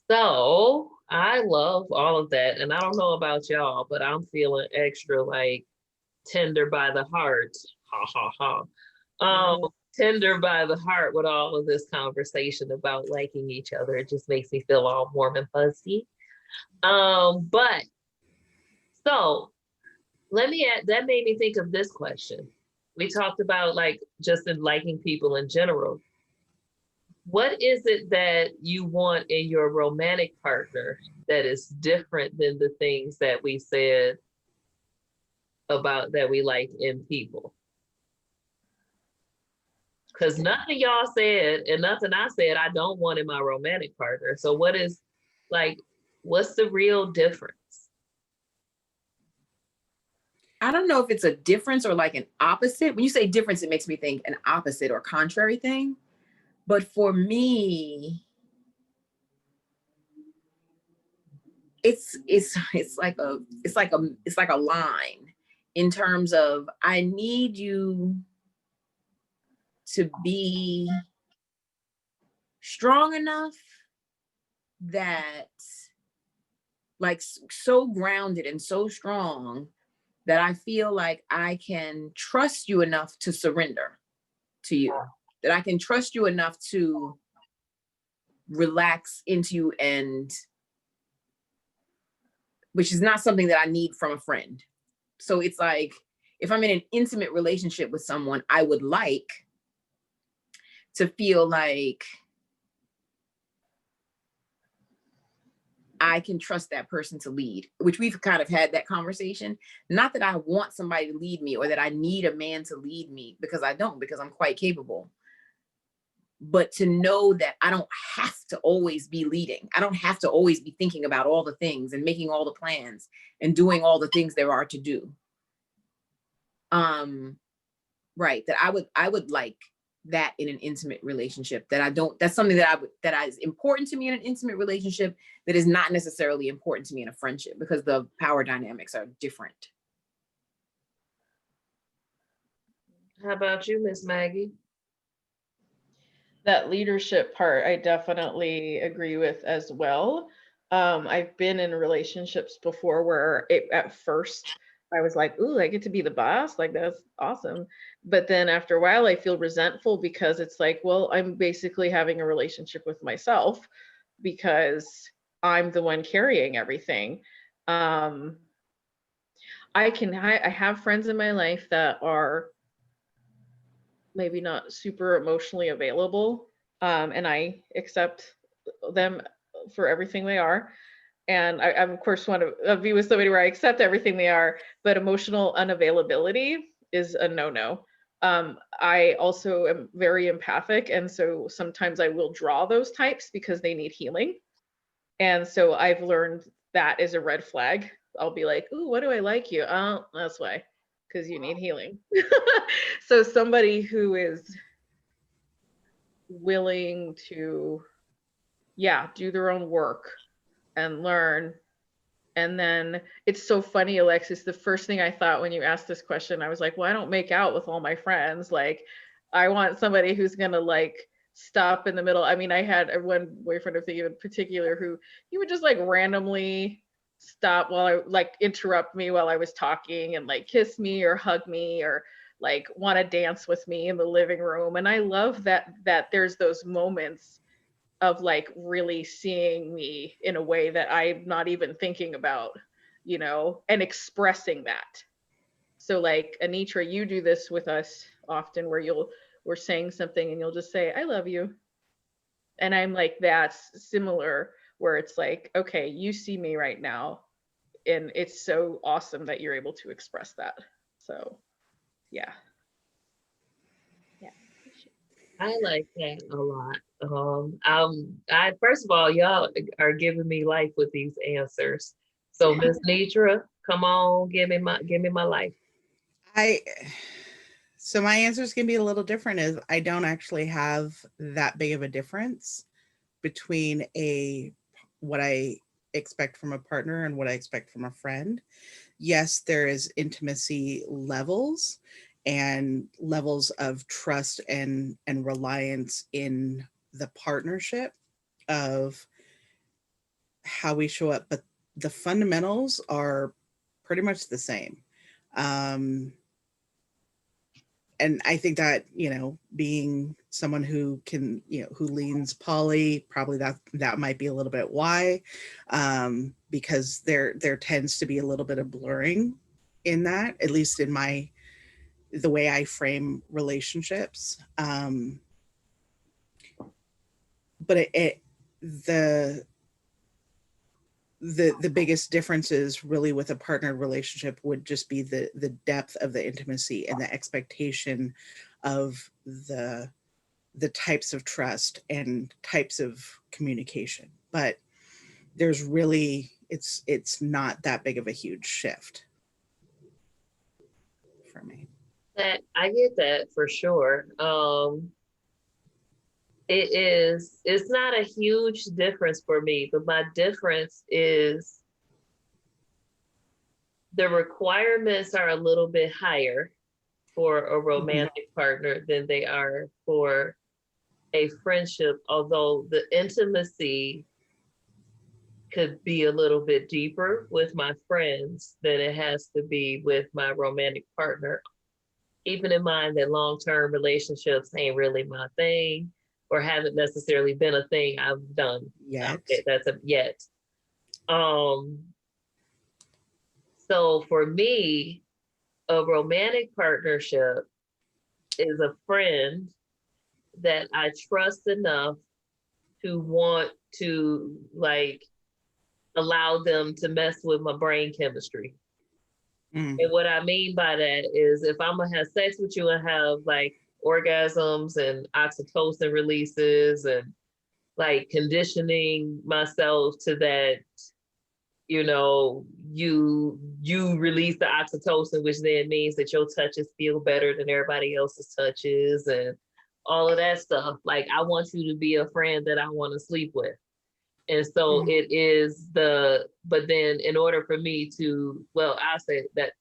So I love all of that. And I don't know about y'all, but I'm feeling extra, like, tender by the heart. Ha ha ha. Tender by the heart with all of this conversation about liking each other. It just makes me feel all warm and fuzzy. But so that made me think of this question. We talked about, like, just in liking people in general. What is it that you want in your romantic partner that is different than the things that we said about that we like in people? Because nothing y'all said and nothing I said I don't want in my romantic partner. So what's the real difference? I don't know if it's a difference or like an opposite. When you say difference, it makes me think an opposite or contrary thing. But for me, it's like a line, in terms of, I need you to be strong enough that, like, so grounded and so strong that I feel like I can trust you enough to surrender to you, that I can trust you enough to relax into you, and which is not something that I need from a friend. So it's like, if I'm in an intimate relationship with someone, I would like to feel like I can trust that person to lead, which we've kind of had that conversation. Not that I want somebody to lead me, or that I need a man to lead me, because I don't, because I'm quite capable. but to know that I don't have to always be leading. I don't have to always be thinking about all the things and making all the plans and doing all the things there are to do. Right. That I would like that in an intimate relationship. That's something that is important to me in an intimate relationship that is not necessarily important to me in a friendship, because the power dynamics are different. How about you, Miss Maggie? That leadership part, I definitely agree with as well. I've been in relationships before where at first I was like, ooh, I get to be the boss. Like, that's awesome. But then after a while, I feel resentful because it's like, well, I'm basically having a relationship with myself because I'm the one carrying everything. I have friends in my life that are maybe not super emotionally available, and I accept them for everything they are. And I'm of course want to be with somebody where I accept everything they are, but emotional unavailability is a no-no. I also am very empathic, and so sometimes I will draw those types because they need healing. And so I've learned that is a red flag. I'll be like, ooh, what do I like you? Oh, that's why, because you need healing. So somebody who is willing to, yeah, do their own work and learn. And then it's so funny, Alexis, the first thing I thought when you asked this question, I was like, well, I don't make out with all my friends. Like, I want somebody who's going to like stop in the middle. I mean, I had one boyfriend I'm thinking in particular who he would just like randomly stop while I like interrupt me while I was talking and like kiss me or hug me or like want to dance with me in the living room. And I love that there's those moments of like really seeing me in a way that I'm not even thinking about, you know, and expressing that. So like Anitra, you do this with us often where we're saying something and you'll just say, I love you. And I'm like, that's similar where it's like, okay, you see me right now. And it's so awesome that you're able to express that. So yeah. Yeah. I like that a lot. I first of all, y'all are giving me life with these answers. So Miss Nitra, come on, give me my life. So my answers can be a little different. Is I don't actually have that big of a difference between what I expect from a partner and what I expect from a friend. Yes, there is intimacy levels and levels of trust and reliance in the partnership of how we show up, but the fundamentals are pretty much the same. And I think that, being someone who can, who leans poly, probably that might be a little bit why, because there tends to be a little bit of blurring in that, at least in the way I frame relationships. But the biggest differences really with a partnered relationship would just be the depth of the intimacy and the expectation of the types of trust and types of communication. But there's really, it's not that big of a huge shift for me. That I get that for sure. It's not a huge difference for me, but my difference is the requirements are a little bit higher for a romantic partner than they are for a friendship, although the intimacy could be a little bit deeper with my friends than it has to be with my romantic partner. Even in mind that long-term relationships ain't really my thing, or haven't necessarily been a thing I've done Yet. Yet. So for me, a romantic partnership is a friend that I trust enough to want to like allow them to mess with my brain chemistry. And what I mean by that is if I'm gonna have sex with you and have like orgasms and oxytocin releases and like conditioning myself to that, you know, you release the oxytocin, which then means that your touches feel better than everybody else's touches and all of that stuff. Like, I want you to be a friend that I want to sleep with. And so it is but then in order for me to, well, I say that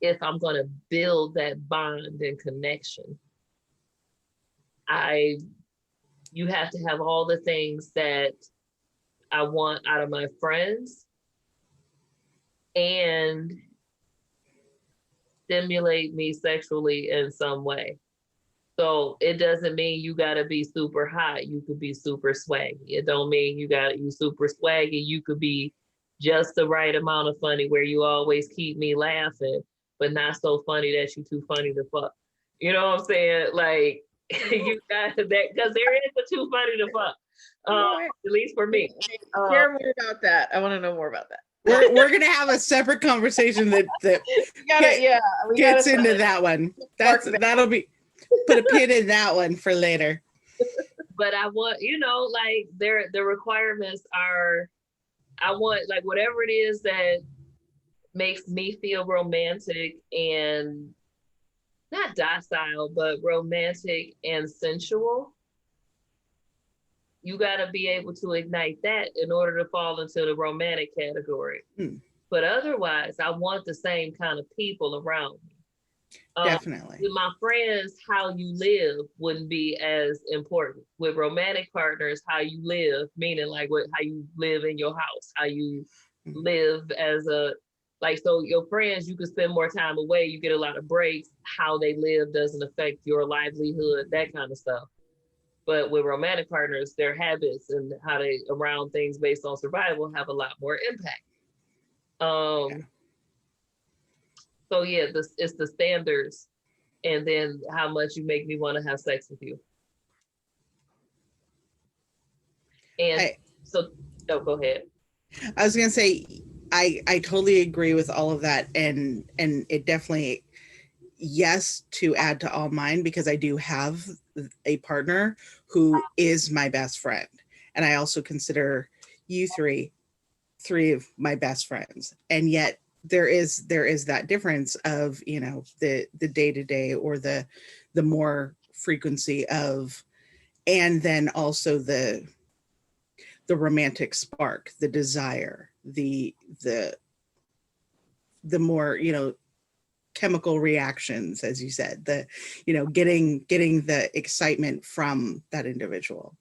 if I'm going to build that bond and connection, you have to have all the things that I want out of my friends and stimulate me sexually in some way. So it doesn't mean you gotta be super hot. You could be super swaggy. It don't mean you super swaggy. You could be just the right amount of funny where you always keep me laughing, but not so funny that you too funny to fuck. You know what I'm saying? Like, you got that, because there is a too funny to fuck. At least for me. Share more about that. I want to know more about that. We're gonna have a separate conversation that gets into that one. That'll be, put a pin in that one for later. But I want, you know, like the requirements are, I want like whatever it is that makes me feel romantic and not docile, but romantic and sensual. You got to be able to ignite that in order to fall into the romantic category. But otherwise, I want the same kind of people around me. Definitely. With my friends, how you live wouldn't be as important. With romantic partners, how you live, meaning like how you live in your house, how you live as a, like, so your friends, you can spend more time away, you get a lot of breaks. How they live doesn't affect your livelihood, that kind of stuff. But with romantic partners, their habits and how they around things based on survival have a lot more impact. So yeah, it's the standards, and then how much you make me want to have sex with you. And go ahead. I was gonna say, I totally agree with all of that, and it definitely, yes, to add to all mine, because I do have a partner who is my best friend, and I also consider you three of my best friends, and yet there is that difference of, you know, the day-to-day or the more frequency of, and then also the romantic spark, the desire, the more, you know, chemical reactions, as you said, the, you know, getting the excitement from that individual.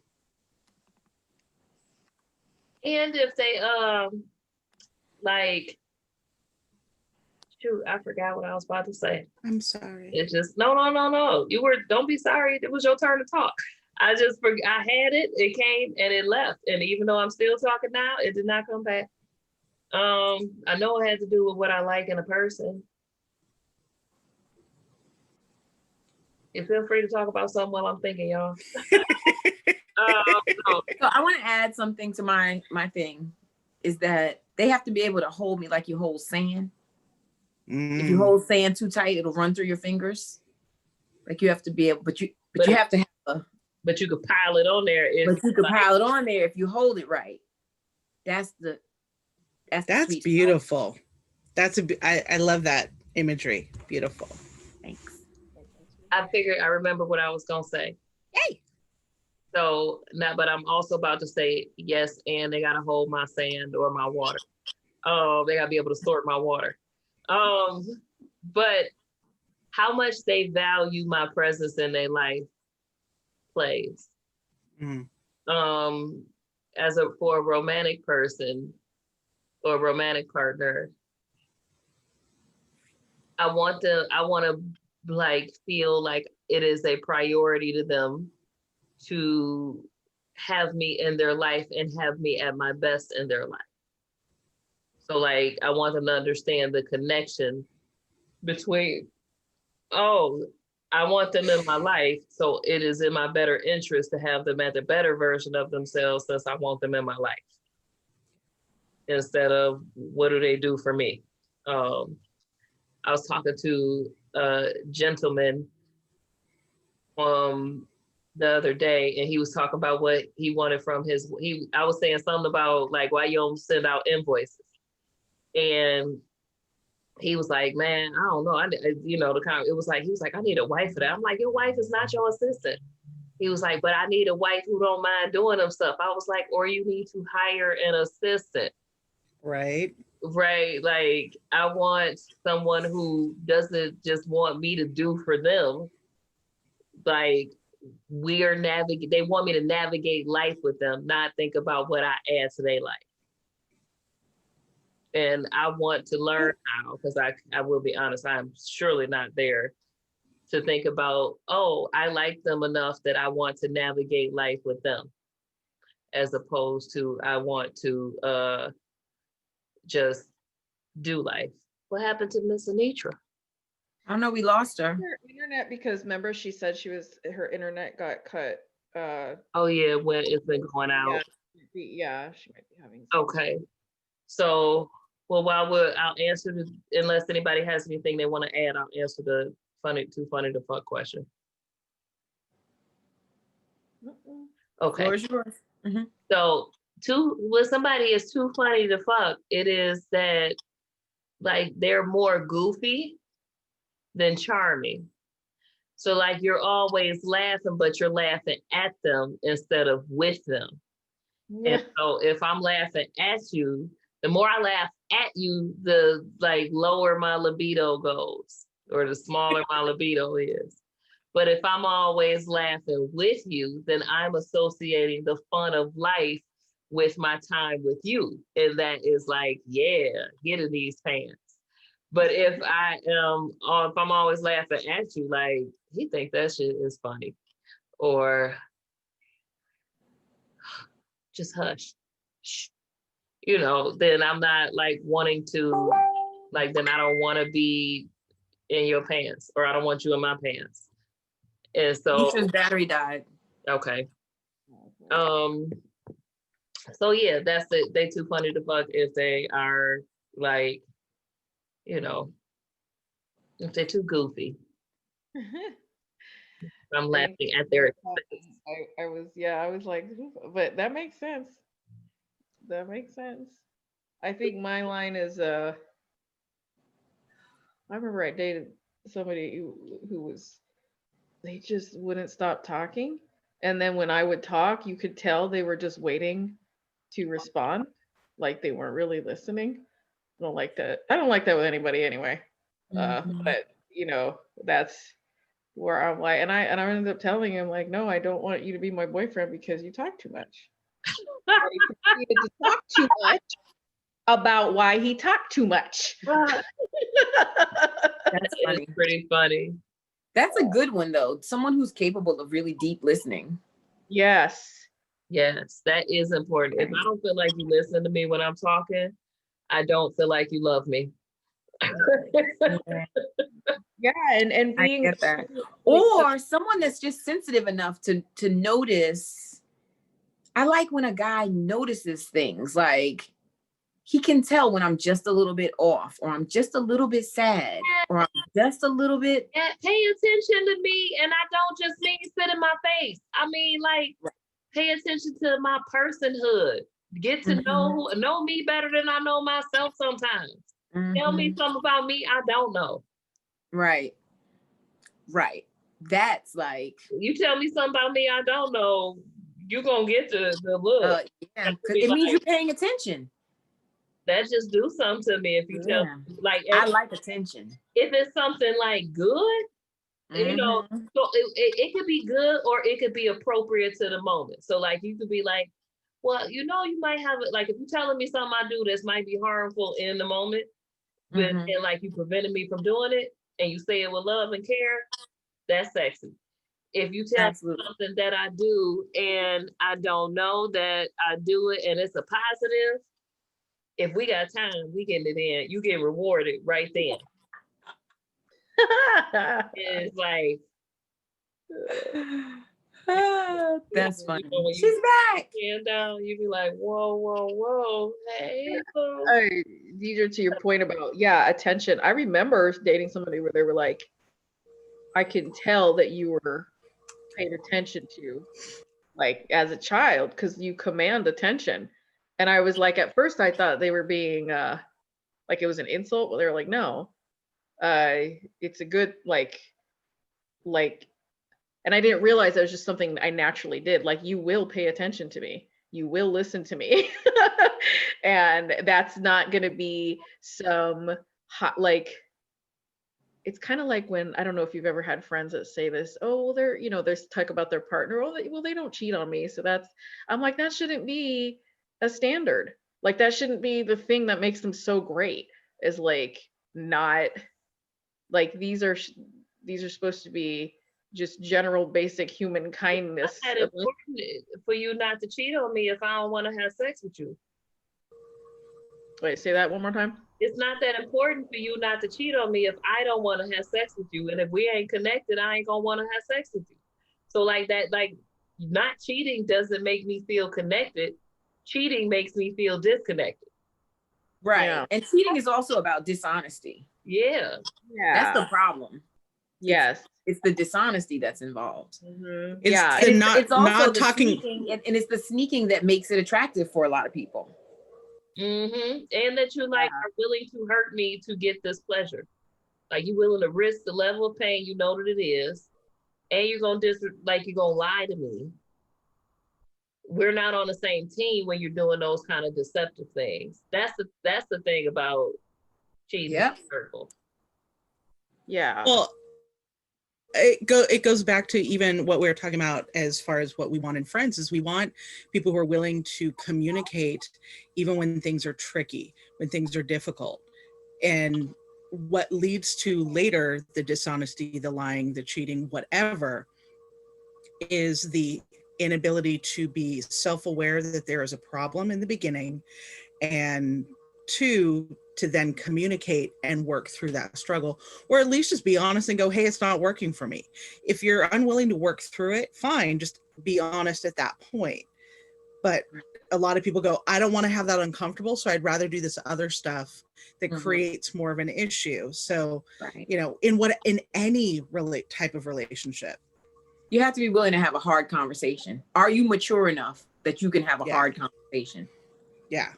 And if they like, shoot, I forgot what I was about to say. I'm sorry. It just no. Don't be sorry. It was your turn to talk. I just forgot. I had it. It came and it left. And even though I'm still talking now, it did not come back. I know it had to do with what I like in a person. You feel free to talk about something while I'm thinking, y'all. So I want to add something to my thing, is that they have to be able to hold me like you hold sand. If you hold sand too tight, it'll run through your fingers. Like, you have to be able, but you have to have a. But you could pile it on there. But you could pile it on there if you hold it right. That's beautiful. I love that imagery. Beautiful. Thanks. I remember what I was gonna say. Yay. So now, but I'm also about to say yes, and they gotta hold my sand or my water. They gotta be able to sort my water. But how much they value my presence in their life plays. For a romantic person or a romantic partner, I want to like feel like it is a priority to them to have me in their life and have me at my best in their life. So like, I want them to understand the connection between, I want them in my life, so it is in my better interest to have them at the better version of themselves, since I want them in my life, instead of what do they do for me. I was talking to a gentleman the other day, and he was talking about what he wanted from I was saying something about like why you don't send out invoices. And he was like, man, I don't know. It was like, he was like, I need a wife for that. I'm like, your wife is not your assistant. He was like, but I need a wife who don't mind doing them stuff. I was like, or you need to hire an assistant. Right. Right. Like, I want someone who doesn't just want me to do for them. Like, they want me to navigate life with them, not think about what I add to their life. And I want to learn how, because I will be honest, I'm surely not there to think about, oh, I like them enough that I want to navigate life with them, as opposed to I want to just do life. What happened to Miss Anitra? I don't know, we lost her. Her internet, because remember she said her internet got cut. Oh yeah, when it's been going out. Yeah, she might be having. Okay. So, well, I'll answer unless anybody has anything they want to add, I'll answer the too funny to fuck question. Okay. Floor is yours. Mm-hmm. So, when somebody is too funny to fuck, it is that like they're more goofy than charming. So like you're always laughing, but you're laughing at them instead of with them. Yeah. And so if I'm laughing at you, the more I laugh at you, the like lower my libido goes, or the smaller my libido is. But if I'm always laughing with you, then I'm associating the fun of life with my time with you. And that is like, yeah, get in these pants. But if if I'm always laughing at you, like, he think that shit is funny, or just hush, shh, then I'm not like wanting to, like, then I don't want to be in your pants, or I don't want you in my pants. And so Nisha's battery died. Okay. So yeah, that's it. They too funny to fuck if they are like, if they're too goofy. I'm laughing at their expense. I was like, but that makes sense. That makes sense. I think my line is I remember I dated somebody who they just wouldn't stop talking. And then when I would talk, you could tell they were just waiting to respond. Like they weren't really listening. I don't like that. I don't like that with anybody anyway. Mm-hmm. But that's where I'm like, and I ended up telling him like, no, I don't want you to be my boyfriend because you talk too much. He continued to talk too much about why he talked too much. That's funny. Pretty funny. That's a good one though. Someone who's capable of really deep listening. Yes. Yes, that is important. If I don't feel like you listen to me when I'm talking, I don't feel like you love me. Yeah, and being, I get that. Or someone that's just sensitive enough to notice. I like when a guy notices things, like he can tell when I'm just a little bit off, or I'm just a little bit sad, or I'm just a little bit. Pay attention to me, and I don't just mean spit in my face. I mean, like, pay attention to my personhood. Get to know me better than I know myself sometimes. Tell me something about me I don't know. Right. That's like, you tell me something about me I don't know, you're gonna get the look. Yeah, it means you're paying attention. That just do something to me if you tell me, like, I like attention. If it's something like good, so it could be good or it could be appropriate to the moment. So like you could be like, well, you might have it, like if you're telling me something I do that might be harmful in the moment, but and like you prevented me from doing it, and you say it with love and care, that's sexy. If you tell me something that I do and I don't know that I do it and it's a positive, if we got time, we get it in. You get rewarded right then. It's like, that's funny. She's back. And down, you be like, whoa, hey. Diedra, to your point about attention. I remember dating somebody where they were like, I can tell that you were paid attention to, like as a child, because you command attention. And I was like, at first I thought they were being like it was an insult, but they were like, no, it's a good like, and I didn't realize that was just something I naturally did. Like, you will pay attention to me, you will listen to me. And that's not going to be some hot, like, it's kind of like when, I don't know if you've ever had friends that say this, oh, well, they're, there's talk about their partner. Oh, well, they don't cheat on me. So I'm like, that shouldn't be a standard. Like, that shouldn't be the thing that makes them so great, is like, not like, these are supposed to be just general basic human kindness. It's not that important for you not to cheat on me if I don't want to have sex with you. Wait, say that one more time. It's not that important for you not to cheat on me if I don't want to have sex with you. And if we ain't connected, I ain't gonna want to have sex with you. So like that, like, not cheating doesn't make me feel connected. Cheating makes me feel disconnected. Right. Yeah. And cheating is also about dishonesty. Yeah. That's the problem. Yes. It's the dishonesty that's involved. Mm-hmm. It's Yeah. the And not also talking. Sneaking, and it's the sneaking that makes it attractive for a lot of people. Mm-hmm. And that you like are willing to hurt me to get this pleasure. Like, you're willing to risk the level of pain you know that it is, and you're gonna you're gonna lie to me. We're not on the same team when you're doing those kind of deceptive things. That's the thing about cheating. Yep. Circle. Yeah. Well, it goes back to even what we were talking about as far as what we want in friends is we want people who are willing to communicate even when things are tricky, when things are difficult. And what leads to later the dishonesty, the lying, the cheating, whatever, is the inability to be self-aware that there is a problem in the beginning, and two, to then communicate and work through that struggle, or at least just be honest and go, hey, it's not working for me. If you're unwilling to work through it, fine, just be honest at that point. But a lot of people go, I don't want to have that uncomfortable, so I'd rather do this other stuff that creates more of an issue. So, right. In any type of relationship, you have to be willing to have a hard conversation. Are you mature enough that you can have a hard conversation? Yeah.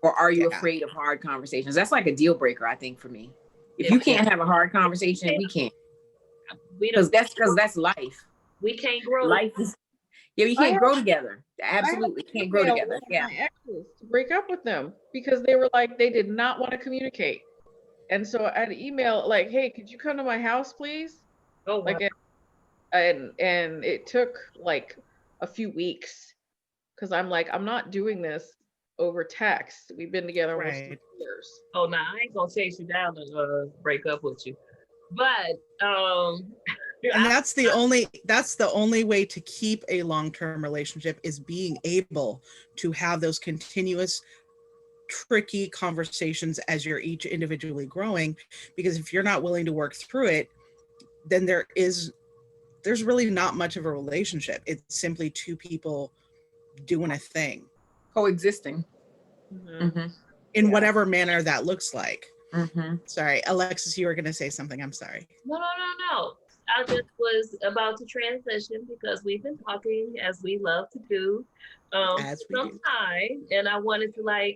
Or are you afraid of hard conversations? That's like a deal breaker, I think, for me. If you can't have a hard conversation, we can't. Because that's life. We can't grow. Life is, you can't grow together. Absolutely can't grow together. Yeah. My exes to break up with them because they were like, they did not want to communicate. And so I had an email like, hey, could you come to my house, please? Oh, wow. Like, and it took like a few weeks because I'm like, I'm not doing this over text. We've been together almost 2 years. Oh, no, I ain't gonna chase you down to break up with you. But and that's the only way to keep a long-term relationship, is being able to have those continuous tricky conversations as you're each individually growing. Because if you're not willing to work through it, then there's really not much of a relationship. It's simply two people doing a thing, coexisting in whatever manner that looks like. Sorry, Alexis, you were going to say something. I'm sorry. No. I just was about to transition because we've been talking, as we love to do, some time, and I wanted to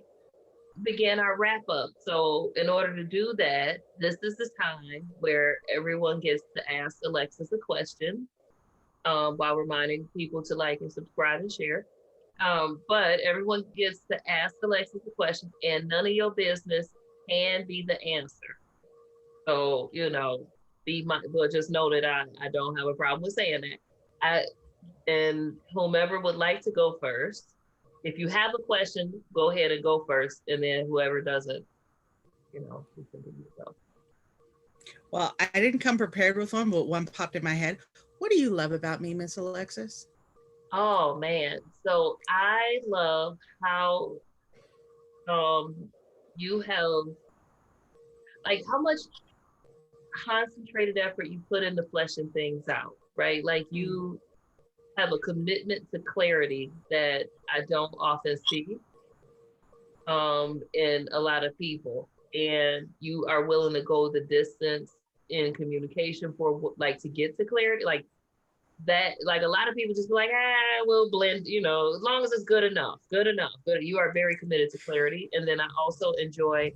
begin our wrap up. So in order to do that, this is the time where everyone gets to ask Alexis a question, while reminding people to like and subscribe and share. But everyone gets to ask Alexis a question, and none of your business can be the answer. So, but just know that I don't have a problem with saying that. And whomever would like to go first, if you have a question, go ahead and go first, and then whoever doesn't, you can do yourself. Well, I didn't come prepared with one, but one popped in my head. What do you love about me, Miss Alexis? Oh man, so I love how you have how much concentrated effort you put into fleshing things out, right? Like, you have a commitment to clarity that I don't often see in a lot of people, and you are willing to go the distance in communication for to get to clarity. Like, that, like, a lot of people just be like, we'll blend, you know, as long as it's good enough, good enough. But you are very committed to clarity. And then I also enjoy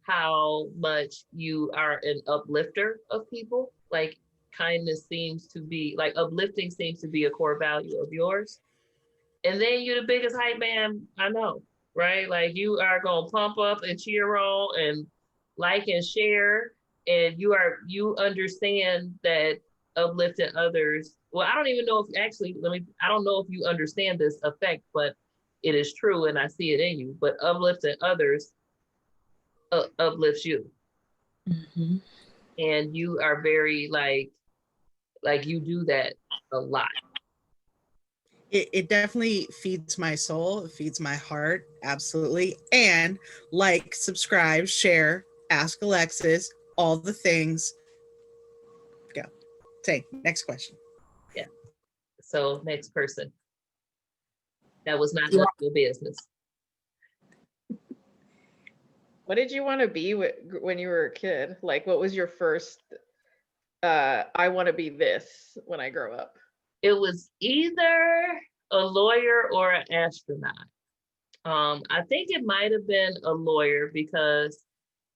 how much you are an uplifter of people. Like, kindness seems to be, like, uplifting seems to be a core value of yours. And then you're the biggest hype man I know, right? Like, you are gonna pump up and cheer on and like and share. And you understand that uplifting others. Well, I don't even know if actually, I don't know if you understand this effect, but it is true and I see it in you. But uplifting others uplifts you. Mhm. And you are very like you do that a lot. It definitely feeds my soul, it feeds my heart, absolutely. And like, subscribe, share, ask Alexis, all the things. Go. Say, next question. Yeah. So next person. That was not You none want- of your business. What did you want to be when you were a kid? Like, what was your first, I want to be this when I grow up? It was either a lawyer or an astronaut. I think it might have been a lawyer because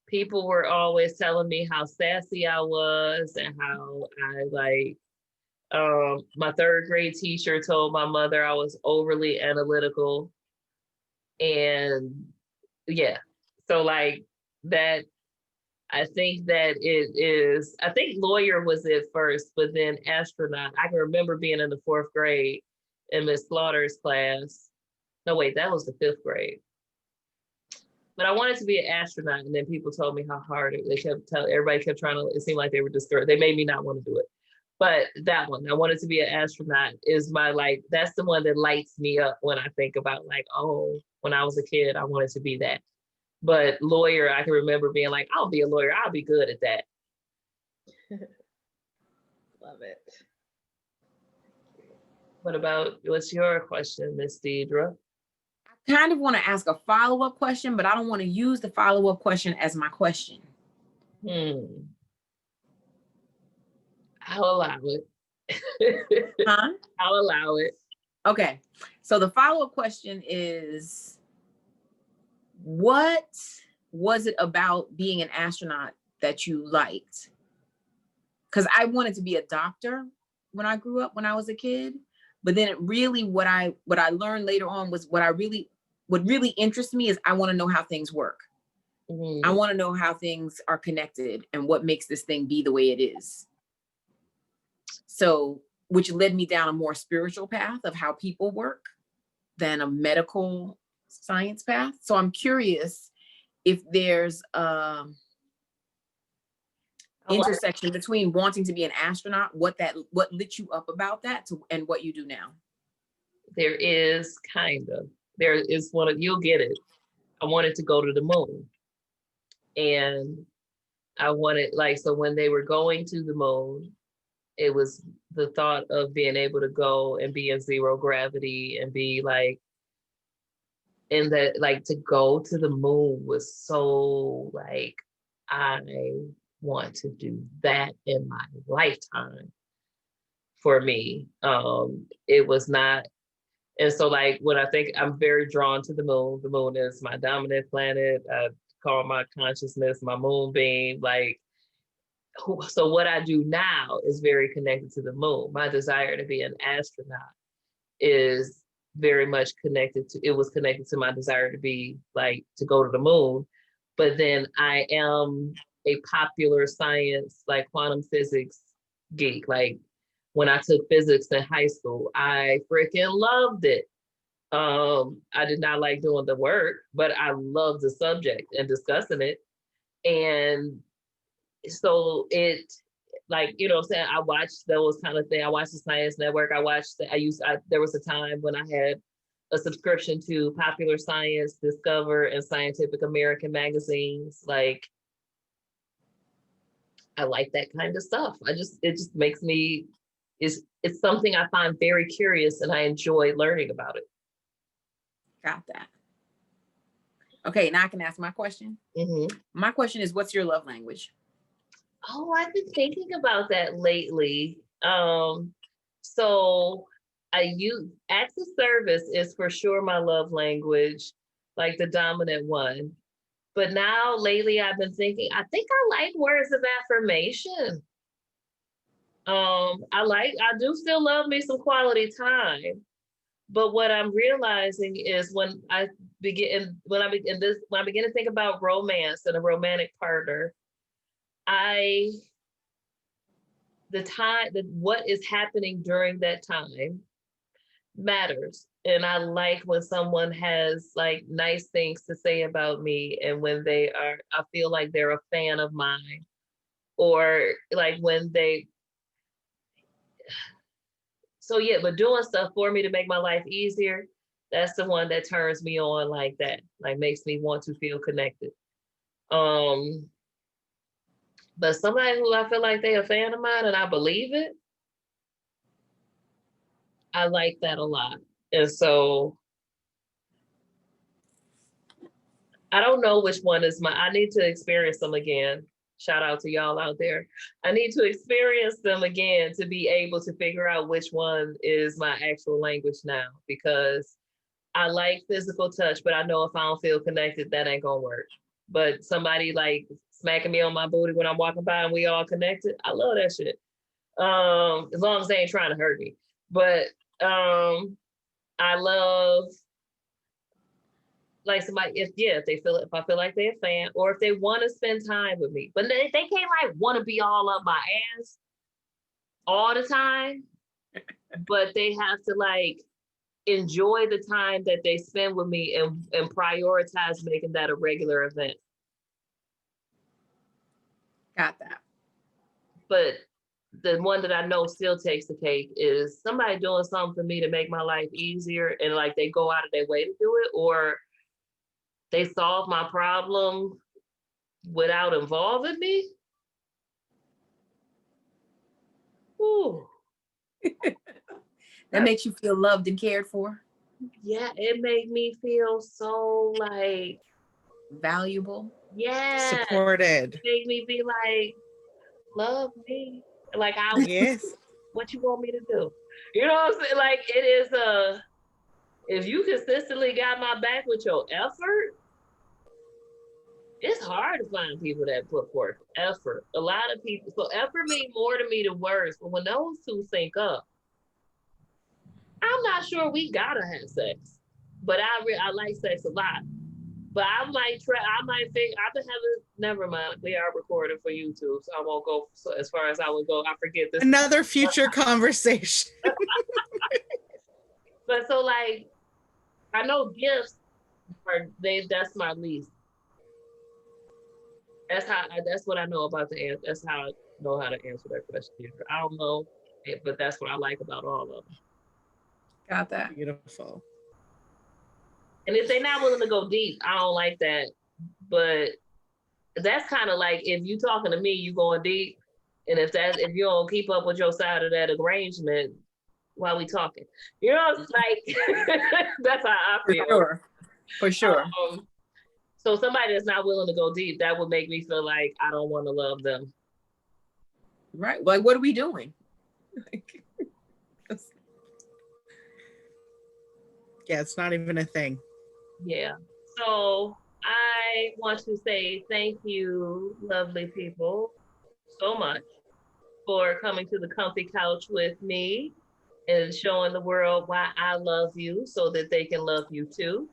people were always telling me how sassy I was and how I like, my third grade teacher told my mother I was overly analytical. And yeah, so like that, I think that it is, I think lawyer was it first, but then astronaut. I can remember being in the fourth grade in Miss Slaughter's class. No, wait, that was the fifth grade. But I wanted to be an astronaut, and then people told me how hard it. They kept telling everybody kept trying to. It seemed like they were discouraged. They made me not want to do it. But that one, I wanted to be an astronaut, is my like. That's the one that lights me up when I think about like, oh, when I was a kid, I wanted to be that. But lawyer, I can remember being like, I'll be a lawyer. I'll be good at that. Love it. What's your question, Miss Diedra? I kind of want to ask a follow-up question, but I don't want to use the follow-up question as my question. I'll allow it. Huh? I'll allow it. Okay. So the follow-up question is, what was it about being an astronaut that you liked? Because I wanted to be a doctor when I grew up, when I was a kid. But then it really, what I learned later on was what really interests me is I want to know how things work. I want to know how things are connected and what makes this thing be the way it is. So, which led me down a more spiritual path of how people work than a medical science path. So I'm curious if there's intersection between wanting to be an astronaut, what lit you up about that, and what you do now. There is kind of. There is you'll get it. I wanted to go to the moon. And I wanted, like, so when they were going to the moon, it was the thought of being able to go and be in zero gravity and be like, in that, like, to go to the moon was so like, I want to do that in my lifetime. For me, it was not. And so, like, when I think I'm very drawn to the moon is my dominant planet. I call my consciousness my moonbeam. Like, so what I do now is very connected to the moon. My desire to be an astronaut is very much connected to, it was connected to my desire to be like, to go to the moon. But then I am a popular science, like quantum physics geek. Like, when I took physics in high school, I freaking loved it. I did not like doing the work, but I loved the subject and discussing it. And so it, like, you know what I'm saying? I watched those kind of things. I watched the Science Network. There was a time when I had a subscription to Popular Science, Discover, and Scientific American magazines. Like, I like that kind of stuff. It just makes me, it's something I find very curious and I enjoy learning about it. Got that. Okay, now I can ask my question. My question is, what's your love language? Oh, I've been thinking about that lately. So I use acts of service is for sure my love language, like the dominant one. But now lately I've been thinking, I think I like words of affirmation. I do still love me some quality time. But what I'm realizing is when I begin to think about romance and a romantic partner, what is happening during that time matters. And I like when someone has like nice things to say about me, and when I feel like they're a fan of mine, or like so yeah, but doing stuff for me to make my life easier, that's the one that turns me on like that, like makes me want to feel connected. But somebody who I feel like they're a fan of mine and I believe it, I like that a lot. And so I don't know which one is I need to experience them again. Shout out to y'all out there. I need to experience them again to be able to figure out which one is my actual language now, because I like physical touch, but I know if I don't feel connected, that ain't gonna work. But somebody like smacking me on my booty when I'm walking by and we all connected, I love that shit. As long as they ain't trying to hurt me. But I love like somebody, if I feel like they're a fan, or if they want to spend time with me, but they can't like want to be all up my ass all the time, but they have to like enjoy the time that they spend with me and prioritize making that a regular event. Got that. But the one that I know still takes the cake is somebody doing something for me to make my life easier, and like they go out of their way to do it, or they solve my problem without involving me. Ooh. That makes you feel loved and cared for. Yeah, it made me feel so like valuable. Yeah. Supported. It made me be like, love me. Like yes. What you want me to do? You know what I'm saying? Like it is if you consistently got my back with your effort, it's hard to find people that put forth effort. A lot of people, so effort means more to me than words, but when those two sync up, I'm not sure we gotta have sex, but I like sex a lot. But I might think I've been having, never mind, we are recording for YouTube, so I won't go as far as I would go. I forget this. Another future conversation. But so like, I know gifts that's my least. That's what I know about the answer. That's how I know how to answer that question. I don't know, but that's what I like about all of them. Got that. Beautiful. And if they're not willing to go deep, I don't like that. But that's kind of like, if you talking to me, you going deep. And if you don't keep up with your side of that arrangement while we talking, you know, it's like, that's how I feel. For sure. So somebody that's not willing to go deep, that would make me feel like I don't want to love them. Right. Like, what are we doing? Yeah, it's not even a thing. Yeah. So I want to say thank you, lovely people, so much for coming to the comfy couch with me and showing the world why I love you so that they can love you too.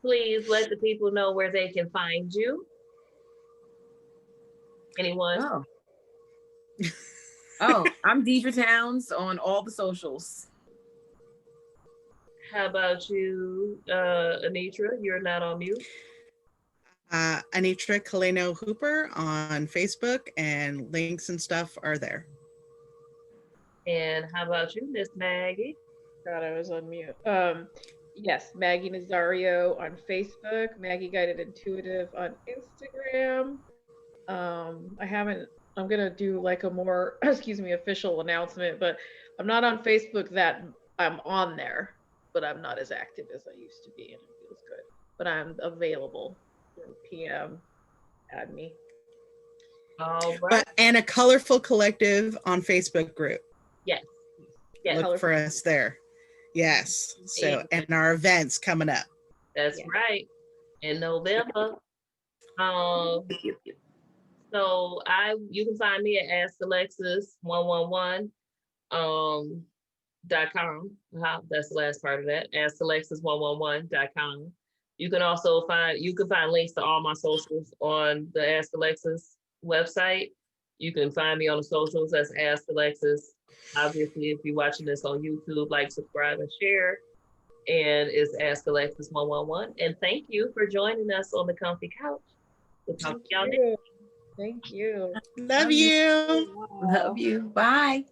Please let the people know where they can find you. Anyone? Oh, I'm Diedra Towns on all the socials. How about you, Anitra? You're not on mute. Anitra Hooper on Facebook, and links and stuff are there. And how about you, Miss Maggie? God, I was on mute. Yes, Maggie Nazarrio on Facebook, Maggie Guided Intuitive on Instagram. I'm gonna do like a more, official announcement, but I'm not on Facebook. That I'm on there, but I'm not as active as I used to be, and it feels good. But I'm available. PM, add me. All right. And a colorful collective on Facebook group. Yes. Yeah. Look for us there. Yes. So, and our events coming up. That's Yeah. right. In November. Um, so you can find me at AskAlexis111 .com. That's the last part of that. AskAlexis111.com. You can also find links to all my socials on the Ask Alexis website. You can find me on the socials as Ask Alexis. Obviously, if you're watching this on YouTube, like, subscribe, and share. And it's Ask Alexis 111. And thank you for joining us on the Comfy Couch. We'll talk to y'all next. Thank you. Love you. Love you. Bye.